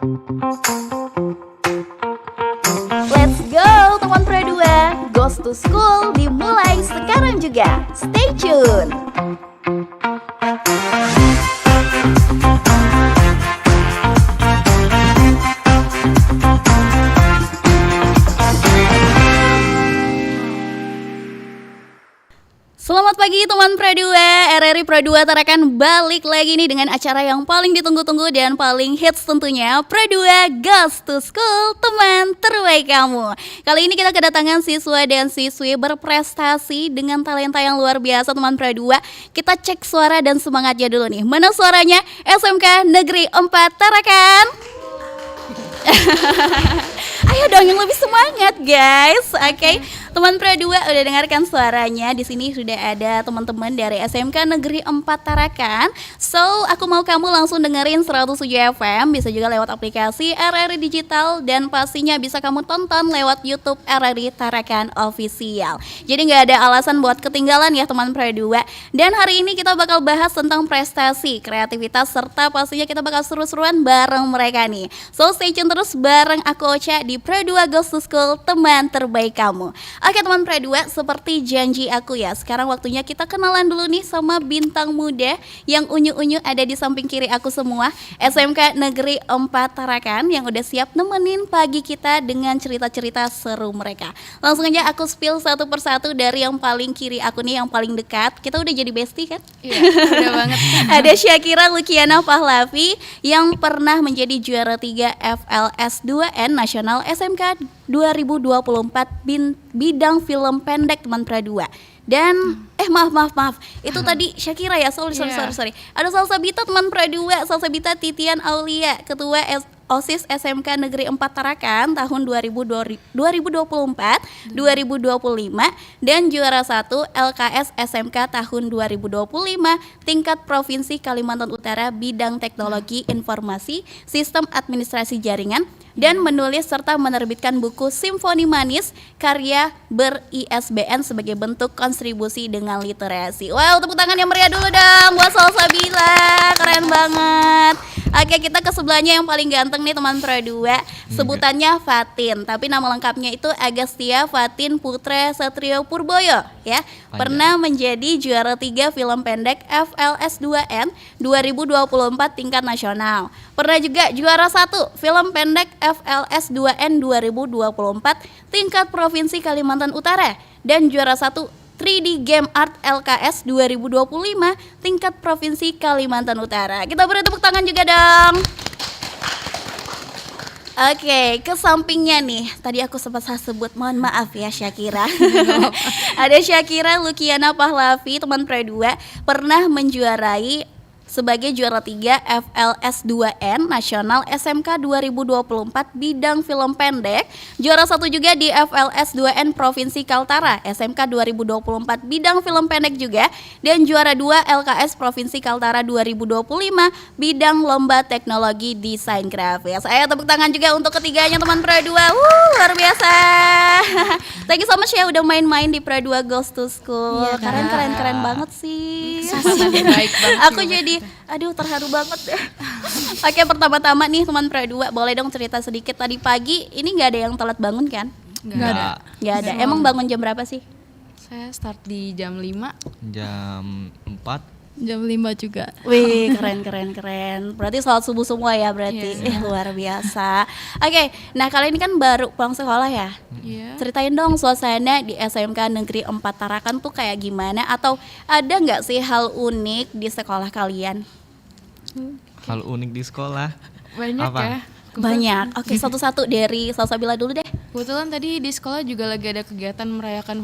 Let's go teman Pro 2. Goes to School dimulai sekarang juga. Stay tune. Selamat pagi teman Pro 2, RRI Pro 2 Tarakan balik lagi nih dengan acara yang paling ditunggu-tunggu dan paling hits tentunya, Pro 2 Goes to School, teman terbaik kamu. Kali ini kita kedatangan siswa dan siswi berprestasi dengan talenta yang luar biasa teman Pro 2. Kita cek suara dan semangatnya dulu nih. Mana suaranya? SMK Negeri 4 Tarakan. Ayo dong yang lebih semangat guys. Oke. Teman Pro 2 udah dengarkan suaranya. Di sini sudah ada teman-teman dari SMK Negeri 4 Tarakan. So, aku mau kamu langsung dengerin 107 FM, bisa juga lewat aplikasi RRI Digital dan pastinya bisa kamu tonton lewat YouTube RRI Tarakan Official. Jadi nggak ada alasan buat ketinggalan ya teman Pro 2. Dan hari ini kita bakal bahas tentang prestasi, kreativitas serta pastinya kita bakal seru-seruan bareng mereka nih. So, stay tune terus bareng aku Ocha di Pro 2 Goes to School, teman terbaik kamu. Oke teman Pro 2, seperti janji aku ya, sekarang waktunya kita kenalan dulu nih sama bintang muda yang unyu-unyu ada di samping kiri aku semua, SMK Negeri 4 Tarakan yang udah siap nemenin pagi kita dengan cerita-cerita seru mereka. Langsung aja aku spill satu persatu dari yang paling kiri aku nih, yang paling dekat. Kita udah jadi bestie kan? Iya, udah banget. Ada Syakira Lukiana Pahlavi yang pernah menjadi juara 3 FLS 2N Nasional SMK 2024 bidang film pendek teman Pro 2. Dan maaf. Itu tadi Syakira ya. Sorry. Ada Salsabita teman Pro 2, Salsabita Titian Aulia, ketua OSIS SMK Negeri 4 Tarakan tahun 2024-2025 dan juara 1 LKS SMK tahun 2025 tingkat Provinsi Kalimantan Utara bidang Teknologi Informasi Sistem Administrasi Jaringan dan menulis serta menerbitkan buku Simfoni Manis karya ber-ISBN sebagai bentuk kontribusi dengan literasi. Wow, tepuk tangan yang meriah dulu dong buat Salsabila, keren banget. Oke, kita ke sebelahnya yang paling ganteng nih teman Pro 2. Sebutannya Fatin, tapi nama lengkapnya itu Agastya Fatin Putra Satrio Purboyo ya. Pernah menjadi juara 3 film pendek FLS 2N 2024 tingkat nasional. Pernah juga juara 1 film pendek FLS 2N 2024 tingkat Provinsi Kalimantan Utara dan juara 1 3D Game Art LKS 2025 tingkat Provinsi Kalimantan Utara. Kita beri tepuk tangan juga dong. Oke, ke sampingnya nih, tadi aku sempat sebut, mohon maaf ya Syakira. Ada Syakira Lukiana Pahlavi, teman Pro 2, pernah menjuarai sebagai juara 3 FLS 2N Nasional SMK 2024 bidang film pendek, juara 1 juga di FLS 2N Provinsi Kaltara SMK 2024 bidang film pendek juga, dan juara 2 LKS Provinsi Kaltara 2025 bidang lomba teknologi desain grafis. Ayo tepuk tangan juga untuk ketiganya teman Pro 2. Luar biasa. Thank you so much ya udah main-main di Pro 2 Goes to School. Iya, keren banget sih. Baik banget. Aku jadi terharu banget deh. Oke, pertama-tama nih teman Pro 2, boleh dong cerita sedikit tadi pagi ini nggak ada yang telat bangun kan? Nggak ada. Emang bangun jam berapa sih? Saya start di jam 5. Jam 4. Jam 5 juga. Wih, keren. Berarti sholat subuh semua ya berarti. Iya. Luar biasa. Oke, nah kalian ini kan baru pulang sekolah ya? Iya. Ceritain dong suasana di SMK Negeri 4 Tarakan tuh kayak gimana, atau ada nggak sih hal unik di sekolah kalian? Hal unik di sekolah. Banyak Apa? ya. Banyak. Oke, satu-satu dari Salsabila dulu deh. Kebetulan tadi di sekolah juga lagi ada kegiatan merayakan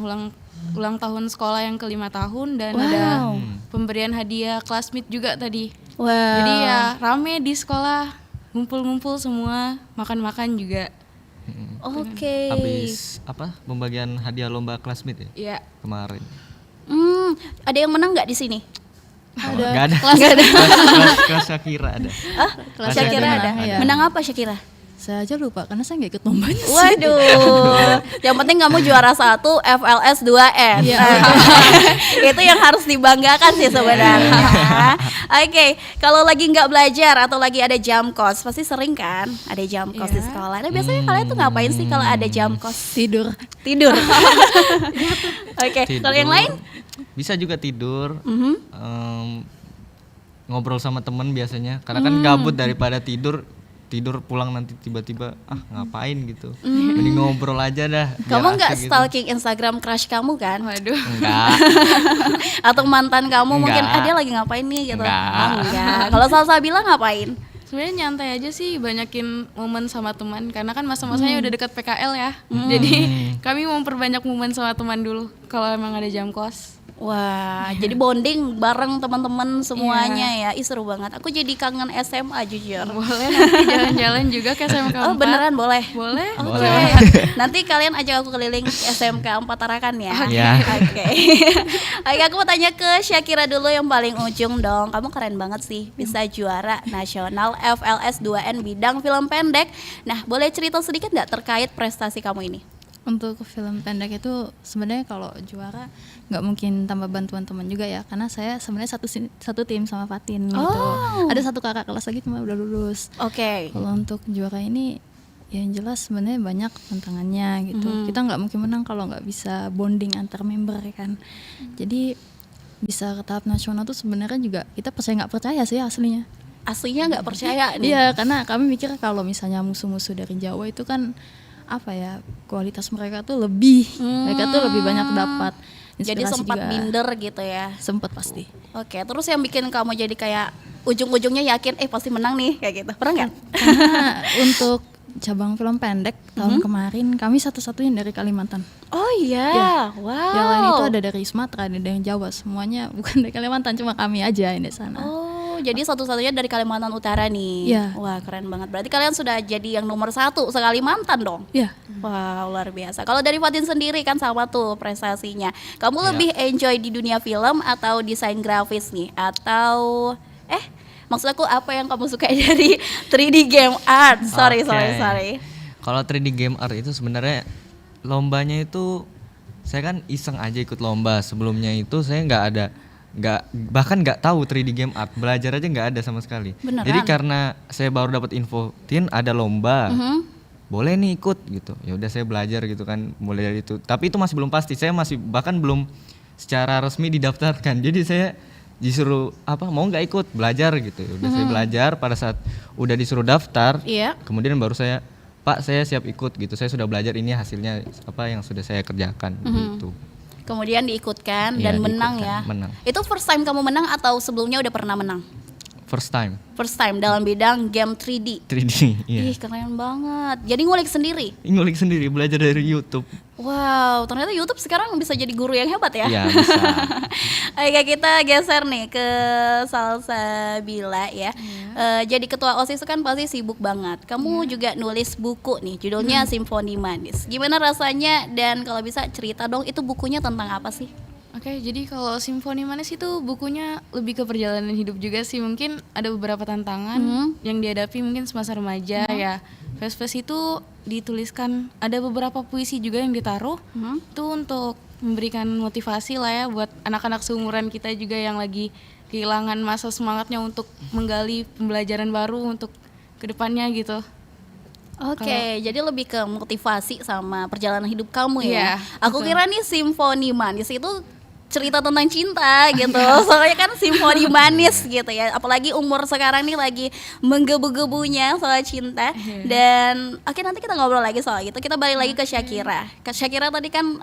ulang tahun sekolah yang ke-5 tahun dan ada pemberian hadiah classmate juga tadi. Wow. Jadi ya rame di sekolah, ngumpul-ngumpul semua, makan-makan juga. Oke. Habis pembagian hadiah lomba classmate ya Iya. kemarin. Ada yang menang nggak di sini? Nggak ada. Kelas Kelas Syakira ada. Syakira ada. ada. Menang apa Syakira? Saya aja lupa karena saya nggak ikut lombanya sih. Waduh, yang penting kamu juara 1 FLS 2N. Iya. Itu yang harus dibanggakan sih sebenarnya. Oke, kalau lagi nggak belajar atau lagi ada jam kos, pasti sering kan ada jam kos di sekolah. Nah biasanya kalian tuh ngapain sih kalau ada jam kos? Tidur. Tidur. Oke, kalau yang lain? Bisa juga tidur. Ngobrol sama temen biasanya. Karena kan gabut daripada tidur pulang nanti tiba-tiba ngapain gitu. Mending ngobrol aja dah. biar Kamu nggak asik gitu. stalking Instagram crush kamu kan? Waduh. Enggak. Atau mantan kamu mungkin Enggak. dia lagi ngapain nih gitu? Enggak. Oh, enggak. Kalau Salsabila ngapain? Sebenarnya nyantai aja sih, banyakin momen sama teman karena kan masa-masanya udah dekat PKL ya. Jadi kami mau memperbanyak momen sama teman dulu kalau emang ada jam kos. Wah, jadi bonding bareng teman-teman semuanya ya. Ih seru banget. Aku jadi kangen SMA jujur. Boleh nanti jalan-jalan juga ke SMK 4. Oh beneran boleh? Boleh. Oke. Nanti kalian ajak aku keliling SMK 4 Tarakan ya. Ya. Oke. Oke, aku mau tanya ke Syakira dulu yang paling ujung dong. Kamu keren banget sih bisa juara nasional FLS 2N bidang film pendek. Nah, boleh cerita sedikit nggak terkait prestasi kamu ini? Untuk film pendek itu sebenarnya kalau juara nggak mungkin tanpa bantuan teman juga ya, karena saya sebenarnya satu tim sama Fatin gitu. Ada satu kakak kelas lagi cuma udah lulus. Oke. Kalau untuk juara ini ya yang jelas sebenarnya banyak tantangannya gitu. Kita nggak mungkin menang kalau nggak bisa bonding antar member kan. Jadi bisa ke tahap nasional tuh sebenarnya juga kita nggak percaya sih aslinya. Aslinya nggak percaya nih. Iya, karena kami mikir kalau misalnya musuh-musuh dari Jawa itu kan apa ya, kualitas mereka tuh lebih, mereka tuh lebih banyak dapat. Jadi Inspirasi sempat juga minder gitu ya. sempat pasti. Oke, terus yang bikin kamu jadi kayak ujung-ujungnya yakin pasti menang nih kayak gitu. Pernah nggak? Karena untuk cabang film pendek tahun kemarin kami satu-satunya dari Kalimantan. Oh iya. Ya. Wow. Yang lain itu ada dari Sumatera, ada dari Jawa, semuanya bukan dari Kalimantan, cuma kami aja yang di sana. Oh, jadi satu-satunya dari Kalimantan Utara nih. Iya. Wah, keren banget. Berarti kalian sudah jadi yang nomor 1 se-Kalimantan dong. Ya, Wow, luar biasa. Kalau dari Fatin sendiri kan sama tuh prestasinya. Kamu Iya. lebih enjoy di dunia film atau desain grafis nih? Atau maksud aku apa yang kamu suka dari 3D game art? Sorry. Oke. Kalau 3D game art itu sebenarnya lombanya itu saya kan iseng aja ikut lomba. Sebelumnya itu saya bahkan nggak tahu 3D game art, belajar aja nggak ada sama sekali. Beneran? Jadi karena saya baru dapat info ada lomba, boleh nih ikut gitu. Ya udah saya belajar gitu kan, mulai dari itu. Tapi itu masih belum pasti. Saya masih bahkan belum secara resmi didaftarkan. Jadi saya disuruh mau nggak ikut belajar gitu. Udah saya belajar, pada saat udah disuruh daftar, Iya. kemudian baru Pak saya siap ikut gitu. Saya sudah belajar, ini hasilnya apa yang sudah saya kerjakan gitu. Kemudian diikutkan Iya, dan menang ya. diikutkan, menang. Itu first time kamu menang atau sebelumnya udah pernah menang? First time First time dalam bidang game 3D. 3D. Iya. Ih, keren banget. Jadi ngulik sendiri. Ngulik sendiri, belajar dari YouTube. Wow, ternyata YouTube sekarang bisa jadi guru yang hebat ya. Iya, bisa. Oke, kita geser nih ke Salsabila ya. Jadi ketua OSIS itu kan pasti sibuk banget. Kamu juga nulis buku nih, judulnya Simfoni Manis. Gimana rasanya dan kalau bisa cerita dong itu bukunya tentang apa sih? Oke, jadi kalau Simfoni Manis itu bukunya lebih ke perjalanan hidup juga sih. Mungkin ada beberapa tantangan yang dihadapi mungkin semasa remaja ya. Fast itu dituliskan, ada beberapa puisi juga yang ditaruh itu untuk memberikan motivasi lah ya buat anak-anak seumuran kita juga yang lagi kehilangan masa semangatnya untuk menggali pembelajaran baru untuk kedepannya gitu. Oke, jadi lebih ke motivasi sama perjalanan hidup kamu ya. Iya, Aku betul. kira nih Simfoni Manis itu cerita tentang cinta gitu. Soalnya kan simfoni manis gitu ya. Apalagi umur sekarang nih lagi menggebu-gebunya soal cinta. Dan oke, nanti kita ngobrol lagi soal itu. Kita balik lagi ke Syakira. Syakira tadi kan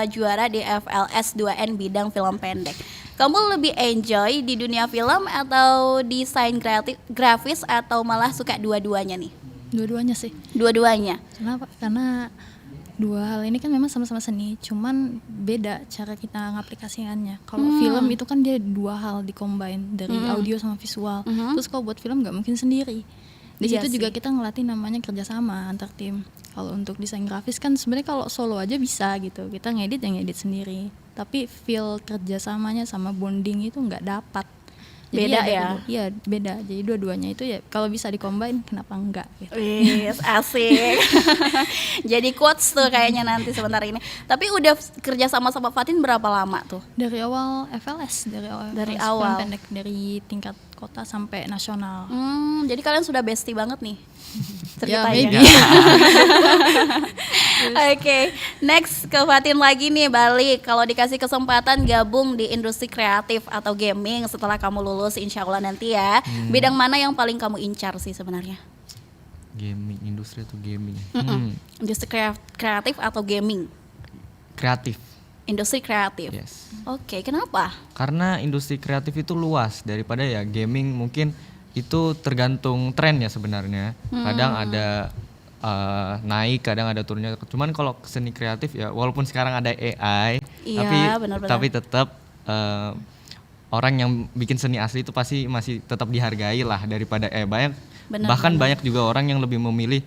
juara di FLS 2N bidang film pendek. Kamu lebih enjoy di dunia film atau desain grafis atau malah suka dua-duanya nih? dua-duanya sih. Dua-duanya. Kenapa? Karena dua hal ini kan memang sama-sama seni, cuman beda cara kita ngaplikasikannya. Kalau film itu kan dia dua hal di-combine dari audio sama visual. Terus kalau buat film nggak mungkin sendiri. Di Iya situ juga sih. kita ngelatih namanya kerjasama antar tim. Kalau untuk desain grafis kan sebenarnya kalau solo aja bisa gitu. Kita ngedit sendiri. Tapi feel kerjasamanya sama bonding itu nggak dapat. Beda Jadi ya? Iya beda. Jadi dua-duanya itu ya kalau bisa dikombin kenapa enggak? Gitu. Wih, asik. Jadi quotes tuh kayaknya nanti sebentar ini. Tapi udah kerja sama Fatin berapa lama tuh? Dari awal FLS, Dari FLS, awal. film pendek dari tingkat kota sampai nasional. Jadi kalian sudah bestie banget nih Ya, ceritanya. maybe. Oke, next ke Fatin lagi nih, balik. Kalau dikasih kesempatan gabung di industri kreatif atau gaming setelah kamu lulus insya Allah nanti ya, bidang mana yang paling kamu incar sih sebenarnya? Gaming, industri atau gaming? Industri kreatif atau gaming? Kreatif. Industri kreatif. Yes. Oke, kenapa? Karena industri kreatif itu luas daripada ya gaming, mungkin itu tergantung tren ya sebenarnya. Kadang ada naik, kadang ada turunnya. Cuman kalau seni kreatif ya walaupun sekarang ada AI, Iya, benar-benar. tapi tetap orang yang bikin seni asli itu pasti masih tetap dihargai lah daripada bahkan banyak juga orang yang lebih memilih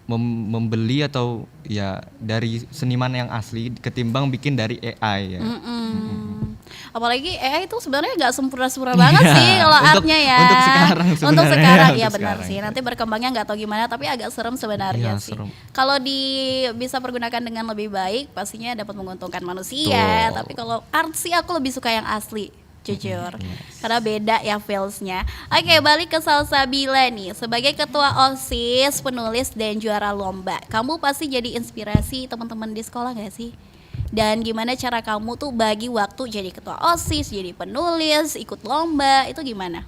membeli atau ya dari seniman yang asli ketimbang bikin dari AI ya. Apalagi AI itu sebenarnya nggak sempurna-sempurna banget sih kalau artnya ya. Untuk sekarang Untuk sebenarnya. sekarang Untuk ya benar sekarang. sih. Nanti berkembangnya nggak tahu gimana, tapi agak serem sebenarnya Iya, sih. serem. Kalau bisa pergunakan dengan lebih baik, pastinya dapat menguntungkan manusia. Betul. Tapi kalau art sih aku lebih suka yang asli. Jujur, karena beda ya feelsnya. Oke, balik ke Salsabila nih. Sebagai ketua OSIS, penulis dan juara lomba, kamu pasti jadi inspirasi teman-teman di sekolah nggak sih? Dan gimana cara kamu tuh bagi waktu jadi ketua OSIS, jadi penulis, ikut lomba, itu gimana?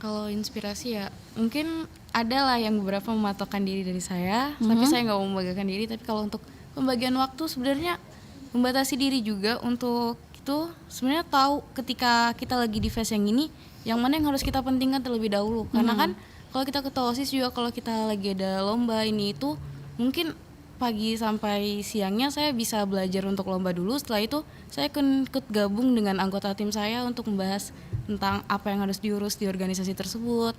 Kalau inspirasi ya mungkin ada lah yang beberapa mematokkan diri dari saya, tapi saya nggak mau membanggakan diri. Tapi kalau untuk pembagian waktu sebenarnya membatasi diri juga untuk itu sebenarnya tahu ketika kita lagi di fase yang ini, yang mana yang harus kita pentingkan terlebih dahulu. Karena kan kalau kita ketua OSIS juga kalau kita lagi ada lomba ini itu mungkin pagi sampai siangnya saya bisa belajar untuk lomba dulu. Setelah itu saya ikut gabung dengan anggota tim saya untuk membahas tentang apa yang harus diurus di organisasi tersebut.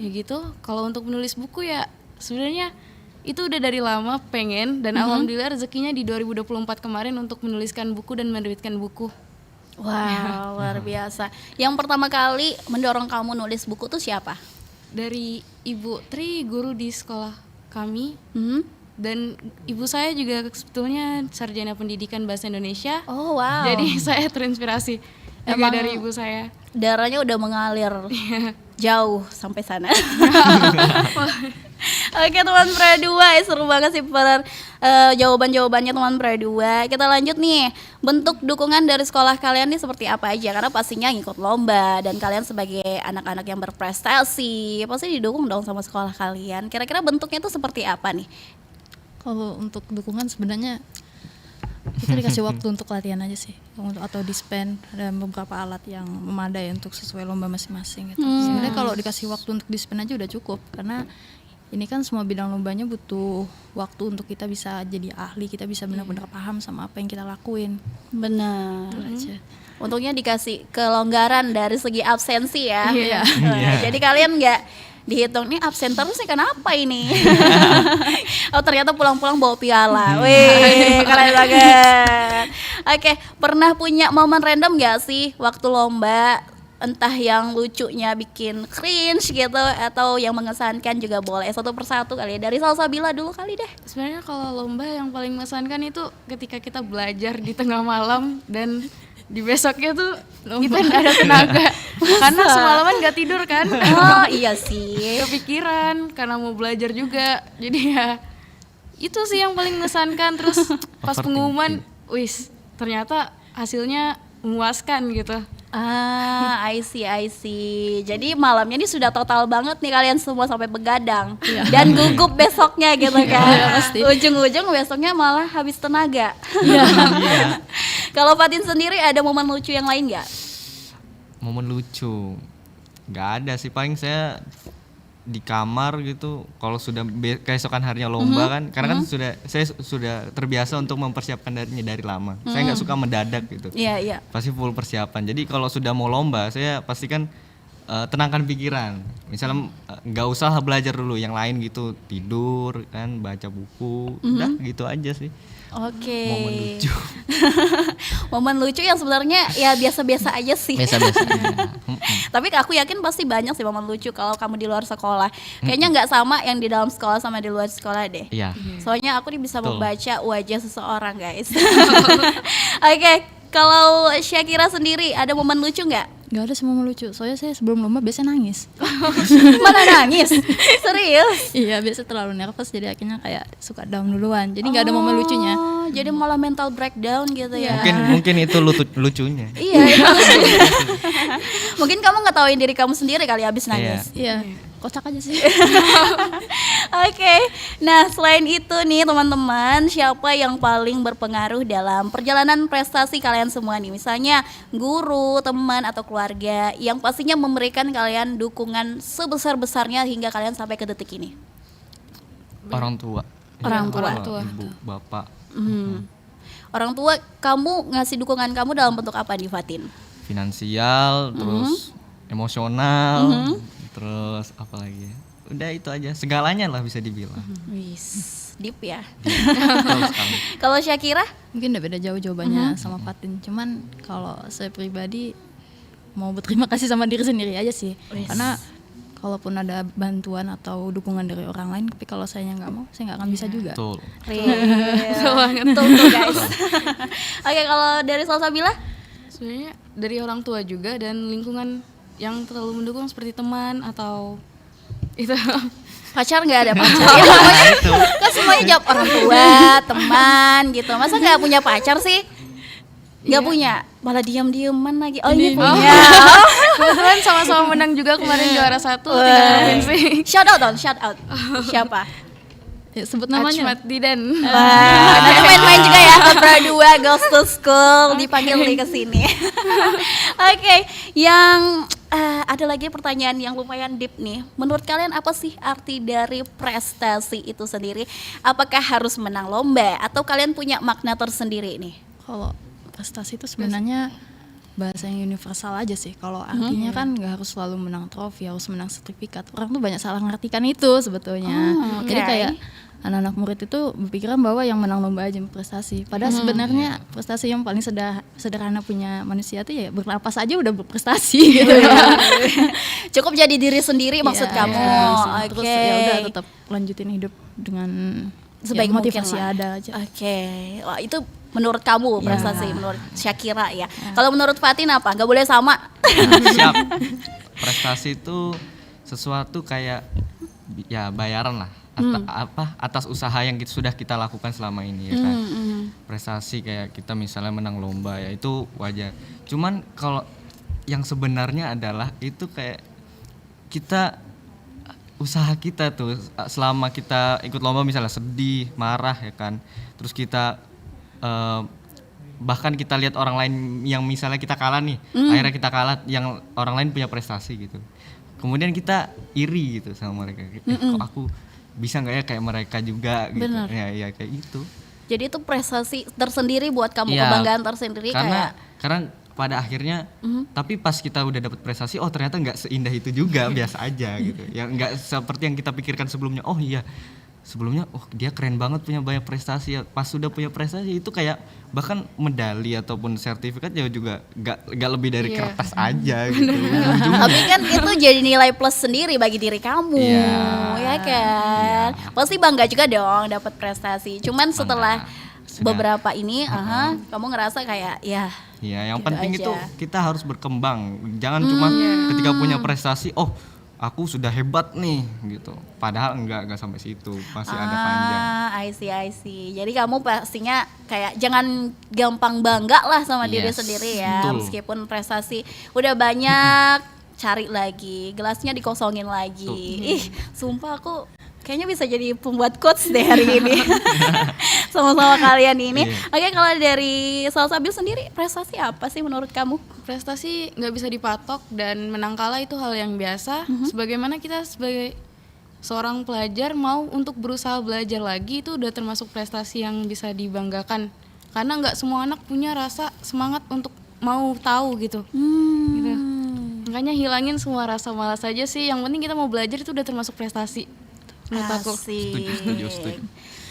Ya gitu. Kalau untuk menulis buku ya sebenarnya itu udah dari lama pengen dan alhamdulillah rezekinya di 2024 kemarin untuk menuliskan buku dan menerbitkan buku. Wow, luar biasa. Yang pertama kali mendorong kamu nulis buku tuh siapa? Dari Ibu Tri, guru di sekolah kami. Hmm? Dan ibu saya juga sebetulnya sarjana pendidikan bahasa Indonesia. Oh wow. Jadi saya terinspirasi juga Emang dari ibu saya. Darahnya udah mengalir jauh sampai sana. Oke teman Pra 2, seru banget sih jawaban-jawabannya teman Pra 2. Kita lanjut nih, bentuk dukungan dari sekolah kalian nih seperti apa aja? Karena pastinya ngikut lomba dan kalian sebagai anak-anak yang berprestasi pasti didukung dong sama sekolah kalian. Kira-kira bentuknya tuh seperti apa nih? Kalau untuk dukungan sebenarnya kita dikasih waktu untuk latihan aja sih, atau dispen ada beberapa alat yang memadai untuk sesuai lomba masing-masing gitu. Sebenarnya kalau dikasih waktu untuk dispen aja udah cukup, karena ini kan semua bidang lombanya butuh waktu untuk kita bisa jadi ahli, kita bisa benar-benar paham sama apa yang kita lakuin. Benar. Itu aja. Untungnya dikasih kelonggaran dari segi absensi ya. Iya. Jadi kalian nggak dihitung nih absen terus nih kenapa ini? Oh ternyata pulang-pulang bawa piala. Wih, keren banget. Oke, pernah punya momen random nggak sih waktu lomba? Entah yang lucunya bikin cringe gitu atau yang mengesankan juga boleh. Satu persatu kali ya. Dari Salsabila dulu kali deh. Sebenarnya kalau lomba yang paling mengesankan itu ketika kita belajar di tengah malam dan di besoknya tuh kita nggak ada tenaga karena semalaman nggak tidur kan. Oh iya sih. Kepikiran karena mau belajar juga, jadi ya itu sih yang paling mengesankan. Terus pas pengumuman, wis ternyata hasilnya memuaskan gitu. I see. Jadi malamnya ini sudah total banget nih kalian semua sampai begadang dan gugup besoknya gitu kan. Ujung-ujung besoknya malah habis tenaga. Kalau Fatin sendiri ada momen lucu yang lain nggak? Momen lucu nggak ada sih, paling saya di kamar gitu kalau sudah keesokan harinya lomba kan, karena kan saya sudah terbiasa untuk mempersiapkan dari lama. Saya nggak suka mendadak gitu. Iya. Pasti full persiapan. Jadi kalau sudah mau lomba saya pastikan tenangkan pikiran. Misalnya nggak usah belajar dulu, yang lain gitu, tidur kan, baca buku, udah gitu aja sih. Oke. Momen lucu. Momen lucu yang sebenarnya ya biasa-biasa aja sih. Biasa-biasa. Tapi aku yakin pasti banyak sih momen lucu kalau kamu di luar sekolah. Kayaknya nggak sama yang di dalam sekolah sama di luar sekolah deh. Iya. Soalnya aku nih bisa Betul. membaca wajah seseorang, guys. Oke, kalau Syakira sendiri ada momen lucu nggak? Gak ada semua lucu, soalnya saya sebelum lomba biasa nangis. Mana nangis? Serius? Iya, biasa terlalu nervous jadi akhirnya kayak suka down duluan. Jadi nggak ada momen lucunya. Oh, jadi malah mental breakdown gitu ya. Mungkin itu lucunya. Iya, iya. Mungkin kamu nggak tahuin diri kamu sendiri kali habis nangis. Iya, kocak aja sih. Oke, nah selain itu nih teman-teman, siapa yang paling berpengaruh dalam perjalanan prestasi kalian semua nih? Misalnya guru, teman, atau keluarga yang pastinya memberikan kalian dukungan sebesar-besarnya hingga kalian sampai ke detik ini. Orang tua. Orang tua. Ibu, bapak. Orang tua, kamu ngasih dukungan kamu dalam bentuk apa nih, Fatin? Finansial, terus emosional, terus apa lagi ya? Udah itu aja, segalanya lah bisa dibilang. Wis, deep ya. Betul sekali. Kalau Syakira? Mungkin udah beda jauh jawabannya sama Fatin. Cuman kalau saya pribadi mau berterima kasih sama diri sendiri aja sih. Karena kalaupun ada bantuan atau dukungan dari orang lain, tapi kalau saya nggak mau, saya nggak akan bisa juga. Betul. Betul tuh guys. Oke, kalau dari Salsabila? Sebenarnya dari orang tua juga dan lingkungan yang terlalu mendukung seperti teman atau itu. Pacar nggak ada pacar? Ya, pokoknya kan semuanya jawab orang tua, teman gitu. Masa nggak punya pacar sih? Nggak punya, malah diam-diaman lagi. Oh ini punya. Kebetulan sama-sama menang juga kemarin juara 1 tingkat provinsi. Shout out dong, shout out. Siapa? Ya, sebut namanya. Achmat Didan. Wah, nanti main-main juga ya Opera 2 Girls to School dipanggil nih ke sini. Oke, yang ada lagi pertanyaan yang lumayan deep nih. Menurut kalian apa sih arti dari prestasi itu sendiri? Apakah harus menang lomba atau kalian punya makna tersendiri nih? Kalau prestasi itu sebenarnya bahasa yang universal aja sih. Kalau artinya kan nggak harus selalu menang trofi, harus menang sertifikat. Orang tuh banyak salah ngartikan itu sebetulnya. Jadi kayak anak-anak murid itu berpikiran bahwa yang menang lomba aja prestasi. Padahal sebenarnya prestasi yang paling sederhana punya manusia itu ya bernapas aja udah berprestasi gitu. Cukup jadi diri sendiri maksud Iya, kamu. iya. Terus Oke. ya udah tetap lanjutin hidup dengan Sebaik ya, mungkin motivasi lah. ada aja. Oke. Wah, itu menurut kamu prestasi, menurut Syakira ya. Kalau menurut Fatin apa? Gak boleh sama. Siap. Prestasi itu sesuatu kayak ya bayaran lah atas usaha yang sudah kita lakukan selama ini ya kan. Prestasi kayak kita misalnya menang lomba ya itu wajar. Cuman kalau yang sebenarnya adalah itu kayak kita usaha kita tuh selama kita ikut lomba misalnya sedih, marah ya kan. Terus kita bahkan kita lihat orang lain yang misalnya kita kalah nih, akhirnya kita kalah yang orang lain punya prestasi gitu. Kemudian kita iri gitu sama mereka. Kok aku bisa nggak ya kayak mereka juga gitu. Bener. Ya kayak gitu. Jadi itu prestasi tersendiri buat kamu, Iya, kebanggaan tersendiri karena pada akhirnya tapi pas kita udah dapet prestasi ternyata nggak seindah itu juga, biasa aja gitu. Ya nggak seperti yang kita pikirkan sebelumnya. Oh iya, sebelumnya dia keren banget punya banyak prestasi ya. Pas sudah punya prestasi itu kayak bahkan medali ataupun sertifikat ya juga nggak lebih dari kertas aja gitu. Tapi kan itu jadi nilai plus sendiri bagi diri kamu, Iya. ya kan? Pasti bangga juga dong dapat prestasi. Cuman setelah Sudah. beberapa ini, kamu ngerasa kayak ya. Iya, yang Gitu penting aja. itu kita harus berkembang. Jangan cuma ketika punya prestasi, aku sudah hebat nih gitu. Padahal enggak sampai situ. Masih ada panjang. I see. Jadi kamu pastinya kayak jangan gampang bangga lah sama diri Yes, sendiri ya. betul. Meskipun prestasi udah banyak, cari lagi, gelasnya dikosongin lagi. Ih, sumpah aku kayaknya bisa jadi pembuat quotes deh hari ini. Sama-sama kalian ini. Oke, kalau dari Salsabil sendiri, prestasi apa sih menurut kamu? Prestasi nggak bisa dipatok dan menang kalah itu hal yang biasa. Sebagaimana kita sebagai seorang pelajar mau untuk berusaha belajar lagi itu udah termasuk prestasi yang bisa dibanggakan. Karena nggak semua anak punya rasa semangat untuk mau tahu gitu. Gitu. Makanya hilangin semua rasa malas aja sih. Yang penting kita mau belajar itu udah termasuk prestasi menurut aku. Asik.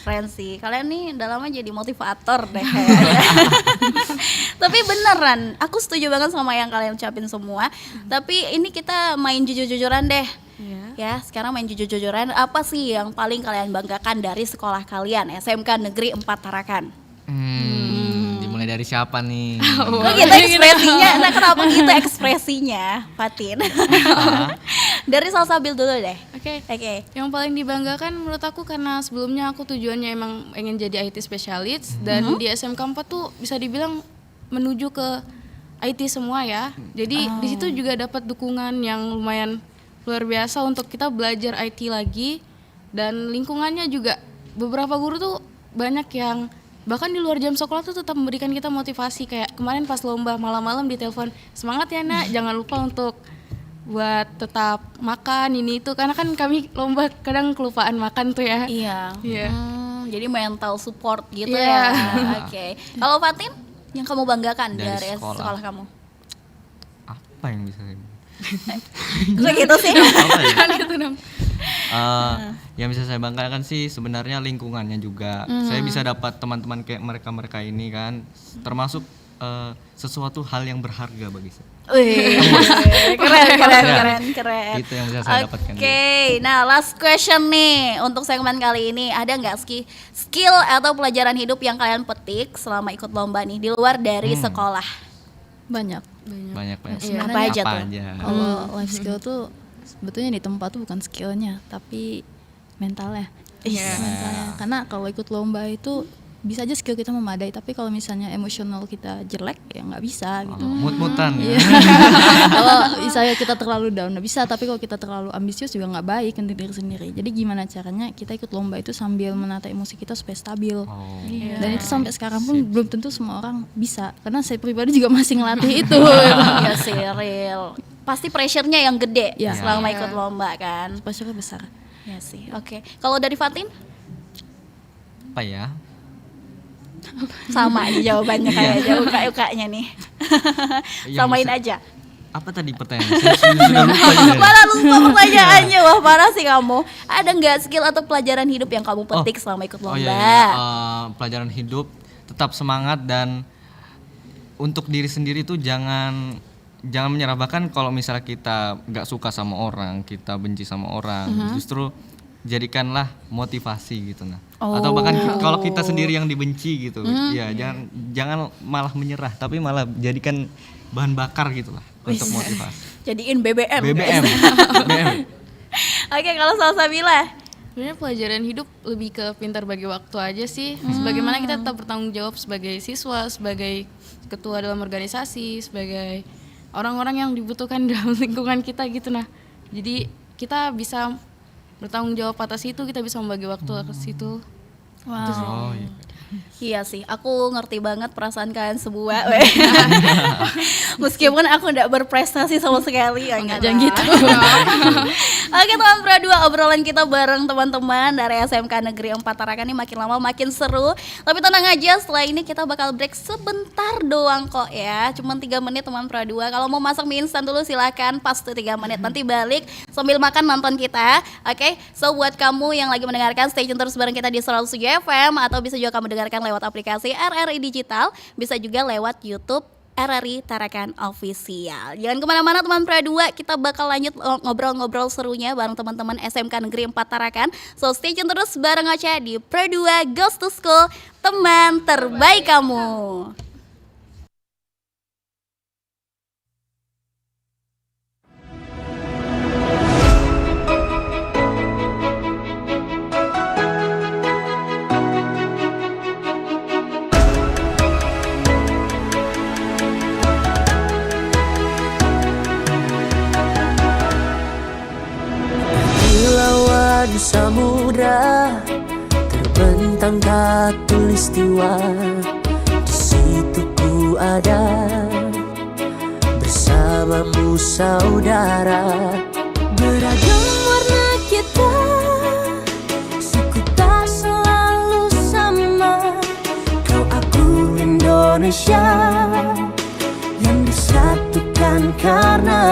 Keren sih, kalian nih dalamnya jadi motivator deh kayaknya. Tapi beneran, aku setuju banget sama yang kalian ucapin semua. Tapi ini kita main jujur-jujuran deh. Ya, sekarang main jujur-jujuran. Apa sih yang paling kalian banggakan dari sekolah kalian, SMK Negeri 4 Tarakan? Dimulai dari siapa nih? Kok gitu ekspresinya? Nah, kenapa gitu ekspresinya, Fatin? Dari Salsabil dulu deh. Oke. Oke. Yang paling dibanggakan menurut aku karena sebelumnya aku tujuannya emang pengen jadi IT specialist dan di SMK 4 tuh bisa dibilang menuju ke IT semua ya. Jadi di situ juga dapat dukungan yang lumayan luar biasa untuk kita belajar IT lagi, dan lingkungannya juga beberapa guru tuh banyak yang bahkan di luar jam sekolah tuh tetap memberikan kita motivasi. Kayak kemarin pas lomba malam-malam ditelepon, semangat ya nak, jangan lupa untuk buat tetap makan ini itu, karena kan kami lomba kadang kelupaan makan tuh ya. Iya. Iya. Jadi mental support gitu Iya. ya. Oke. Kalau Fatin, yang kamu banggakan Dari dari sekolah. sekolah kamu? Apa yang bisa saya bilang? Kok gitu sih? Apa ya? Kan itu dong. Yang bisa saya banggakan sih sebenarnya lingkungannya juga. Saya bisa dapat teman-teman kayak mereka ini kan, termasuk sesuatu hal yang berharga bagi saya. Wih, keren. Itu yang bisa saya dapatkan. Oke, nah last question nih untuk segmen kali ini, ada nggak skill atau pelajaran hidup yang kalian petik selama ikut lomba nih di luar dari sekolah? Banyak. Banyak. Apa aja tuh? Kalau life skill tuh sebetulnya di tempat tuh bukan skillnya, tapi mentalnya. Mentalnya. Karena kalau ikut lomba itu bisa aja skill kita memadai, tapi kalau misalnya emosional kita jelek ya nggak bisa gitu. Mut-mutan ya. Kalau misalnya kita terlalu down nggak bisa, tapi kalau kita terlalu ambisius juga nggak baik untuk diri sendiri. Jadi gimana caranya kita ikut lomba itu sambil menata emosi kita supaya stabil. Dan itu sampai sekarang pun belum tentu semua orang bisa, karena saya pribadi juga masih ngelatih itu. Iya sih, real. Pasti pressure-nya yang gede Ya. selama ikut lomba kan. Pressure besar. Iya sih. Oke. Kalau dari Fatin? Apa ya? Sama aja jawabannya kayaknya uka-ukanya nih. Yang Samain bisa- aja. Apa tadi pertanyaan? Saya sudah lupa juga. Malah lupa pertanyaannya. Wah, parah sih kamu. Ada nggak skill atau pelajaran hidup yang kamu petik selama ikut lomba? Oh iya. Pelajaran hidup, tetap semangat, dan untuk diri sendiri tuh jangan menyerah. Bahkan kalau misalnya kita nggak suka sama orang, kita benci sama orang, justru jadikanlah motivasi gitu nah. Atau bahkan kalau kita sendiri yang dibenci gitu, ya jangan malah menyerah, tapi malah jadikan bahan bakar gitulah untuk motivasi. Jadiin BBM. BBM. Oke, kalau Salsabila? Sebenarnya pelajaran hidup lebih ke pintar bagi waktu aja sih. Sebagaimana kita tetap bertanggung jawab sebagai siswa, sebagai ketua dalam organisasi, sebagai orang-orang yang dibutuhkan dalam lingkungan kita gitu nah. Jadi kita bisa bertanggung jawab atas itu, kita bisa membagi waktu atas itu. Wow. Oh iya. Iya sih, aku ngerti banget perasaan kalian semua. Meskipun aku tidak berprestasi sama sekali, ya jangan gitu. Oke teman Pro 2, obrolan kita bareng teman-teman dari SMK Negeri 4 Tarakan ini makin lama makin seru. Tapi tenang aja, setelah ini kita bakal break sebentar doang kok ya. Cuman 3 menit teman Pro 2. Kalau mau masak mie instan dulu silakan, pas tuh 3 menit. Nanti balik sambil makan nonton kita. Oke, so buat kamu yang lagi mendengarkan, stay tune terus bareng kita di 107 FM, atau bisa juga kamu dengarkan lewat aplikasi RRI Digital, bisa juga lewat YouTube RRI Tarakan Official. Jangan kemana-mana teman Pro 2, kita bakal lanjut ngobrol-ngobrol serunya bareng teman-teman SMK Negeri 4 Tarakan. So stay tune terus bareng Ocha di Pro 2 Goes to School, teman terbaik kamu. Kilauan samudra terbentang khatulistiwa, di situ ku ada bersamamu saudara. Beragam warna kita, suku tak selalu sama. Kau aku Indonesia yang disatukan karena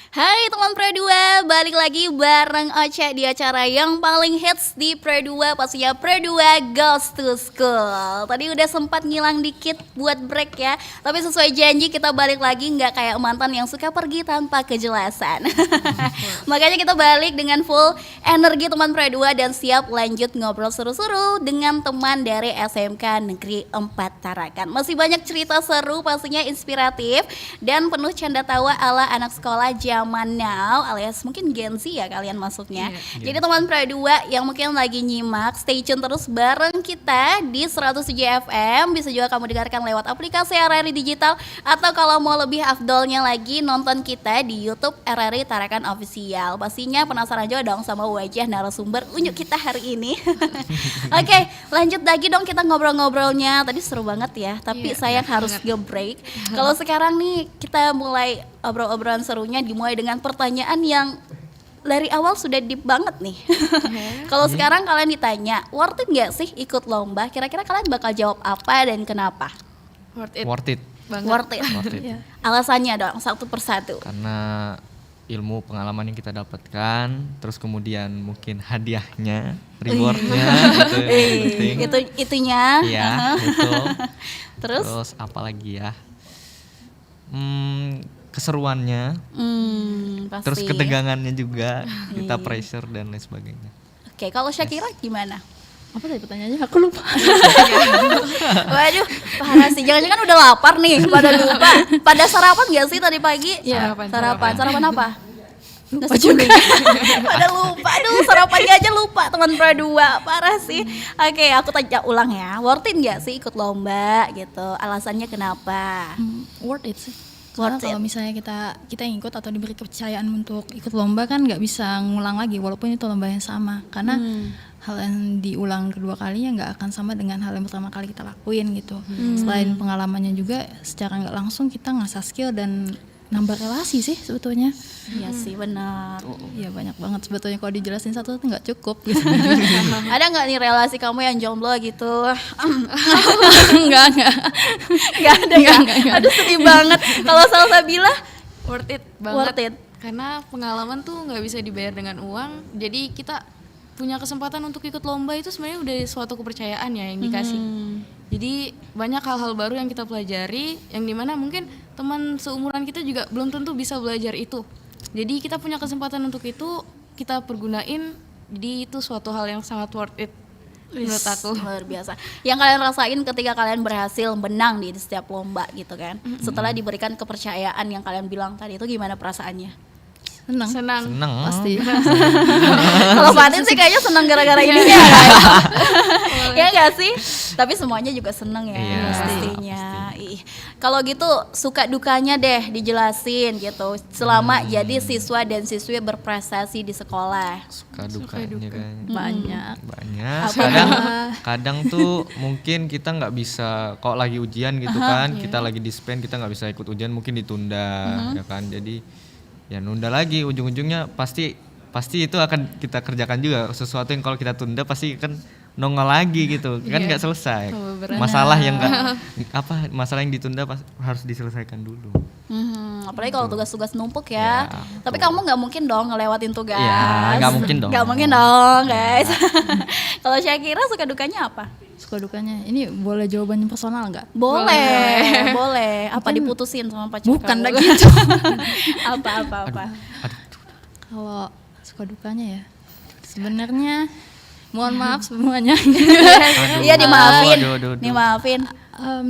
Hai teman Pro 2, balik lagi bareng Ocha di acara yang paling hits di Pro 2, pastinya Pro 2 Goes to School. Tadi udah sempat ngilang dikit buat break ya, tapi sesuai janji kita balik lagi, nggak kayak mantan yang suka pergi tanpa kejelasan. Makanya kita balik dengan full energi teman Pro 2 dan siap lanjut ngobrol seru-seru dengan teman dari SMK Negeri 4 Tarakan. Masih banyak cerita seru, pastinya inspiratif dan penuh canda tawa ala anak sekolah zaman now, alias mungkin Gen Z ya kalian masuknya. Jadi teman Pro 2 yang mungkin lagi nyimak, stay tune terus bareng kita di 107 FM. Bisa juga kamu dengarkan lewat aplikasi RRI Digital, atau kalau mau lebih afdolnya lagi nonton kita di YouTube RRI Tarakan Official. Pastinya penasaran juga dong sama wajah narasumber unjuk kita hari ini. Oke, lanjut lagi dong kita ngobrol-ngobrolnya. Tadi seru banget ya, tapi sayang harus nge-break. Kalau sekarang nih kita mulai obrol-obrolan serunya dimulai dengan pertanyaan yang dari awal sudah deep banget nih. Kalau sekarang kalian ditanya, worth it nggak sih ikut lomba? Kira-kira kalian bakal jawab apa dan kenapa? Worth it. Worth it. Alasannya dong satu persatu. Karena ilmu pengalaman yang kita dapatkan, terus kemudian mungkin hadiahnya, rewardnya gitu yang penting. Itunya. Iya, betul. Terus? Terus apa lagi ya? Keseruannya, Pasti. terus ketegangannya juga, kita pressure dan lain sebagainya. Oke, kalau Syakira gimana? Apa tadi pertanyaannya? Aku lupa. Waduh, parah sih. Jangan-jangan udah lapar nih, pada lupa. Pada sarapan gak sih tadi pagi? Iya, Sarapan apa? Lupa juga. Pada lupa, aduh sarapannya aja lupa teman Pro 2, parah sih. Oke, aku tanya ulang ya, worth it gak sih ikut lomba gitu? Alasannya kenapa? Worth it sih. Karena Worth it. kalau misalnya kita yang ikut atau diberi kepercayaan untuk ikut lomba kan nggak bisa ngulang lagi walaupun itu lomba yang sama, karena hal yang diulang kedua kalinya nggak akan sama dengan hal yang pertama kali kita lakuin gitu. Selain pengalamannya juga secara nggak langsung kita ngasah skill dan nambah relasi sih sebetulnya. Iya sih benar. Iya banyak banget sebetulnya, kalau dijelasin satu nggak cukup gitu. Ada nggak nih relasi kamu yang jomblo gitu? Enggak. Nggak ada ya? Aduh sedih banget. Kalau Salsabila Worth it banget. worth it. Karena pengalaman tuh nggak bisa dibayar dengan uang. Jadi kita punya kesempatan untuk ikut lomba itu sebenarnya udah suatu kepercayaan ya yang dikasih. Jadi banyak hal-hal baru yang kita pelajari, yang dimana mungkin teman seumuran kita juga belum tentu bisa belajar itu. Jadi kita punya kesempatan untuk itu, kita pergunain. Jadi itu suatu hal yang sangat worth it menurut aku. Luar biasa. Yang kalian rasain ketika kalian berhasil menang di setiap lomba gitu kan. Setelah diberikan kepercayaan yang kalian bilang tadi, itu gimana perasaannya? Senang. Seneng. Pasti. Kalau Fatin sih kayaknya senang gara-gara ini ya. Ya nggak sih? Tapi semuanya juga senang ya Iya, pastinya. Ih, kalau gitu suka dukanya deh dijelasin gitu. Selama jadi siswa dan siswi berprestasi di sekolah. Suka dukanya kayaknya. Banyak. Banyak. Kadang tuh mungkin kita nggak bisa, kalau lagi ujian gitu kan, kita lagi dispen, kita nggak bisa ikut ujian, mungkin ditunda ya kan. Jadi ya nunda lagi, ujung-ujungnya pasti itu akan kita kerjakan juga, sesuatu yang kalau kita tunda pasti kan nongol lagi gitu kan, nggak selesai. Masalah yang masalah yang ditunda harus diselesaikan dulu. Apalagi kalau tugas-tugas numpuk ya. Tapi kamu nggak mungkin dong ngelewatin tugas. Ya, nggak mungkin dong. Nggak mungkin dong guys. Kalau Syakira suka dukanya apa? Suka dukanya. Ini boleh jawabannya personal nggak? Boleh. Apa diputusin sama pacar Bukan kamu? lagi itu. Apa? Kalau suka dukanya ya, sebenarnya mohon maaf semuanya. Iya dimaafin. Aduh. Dimaafin.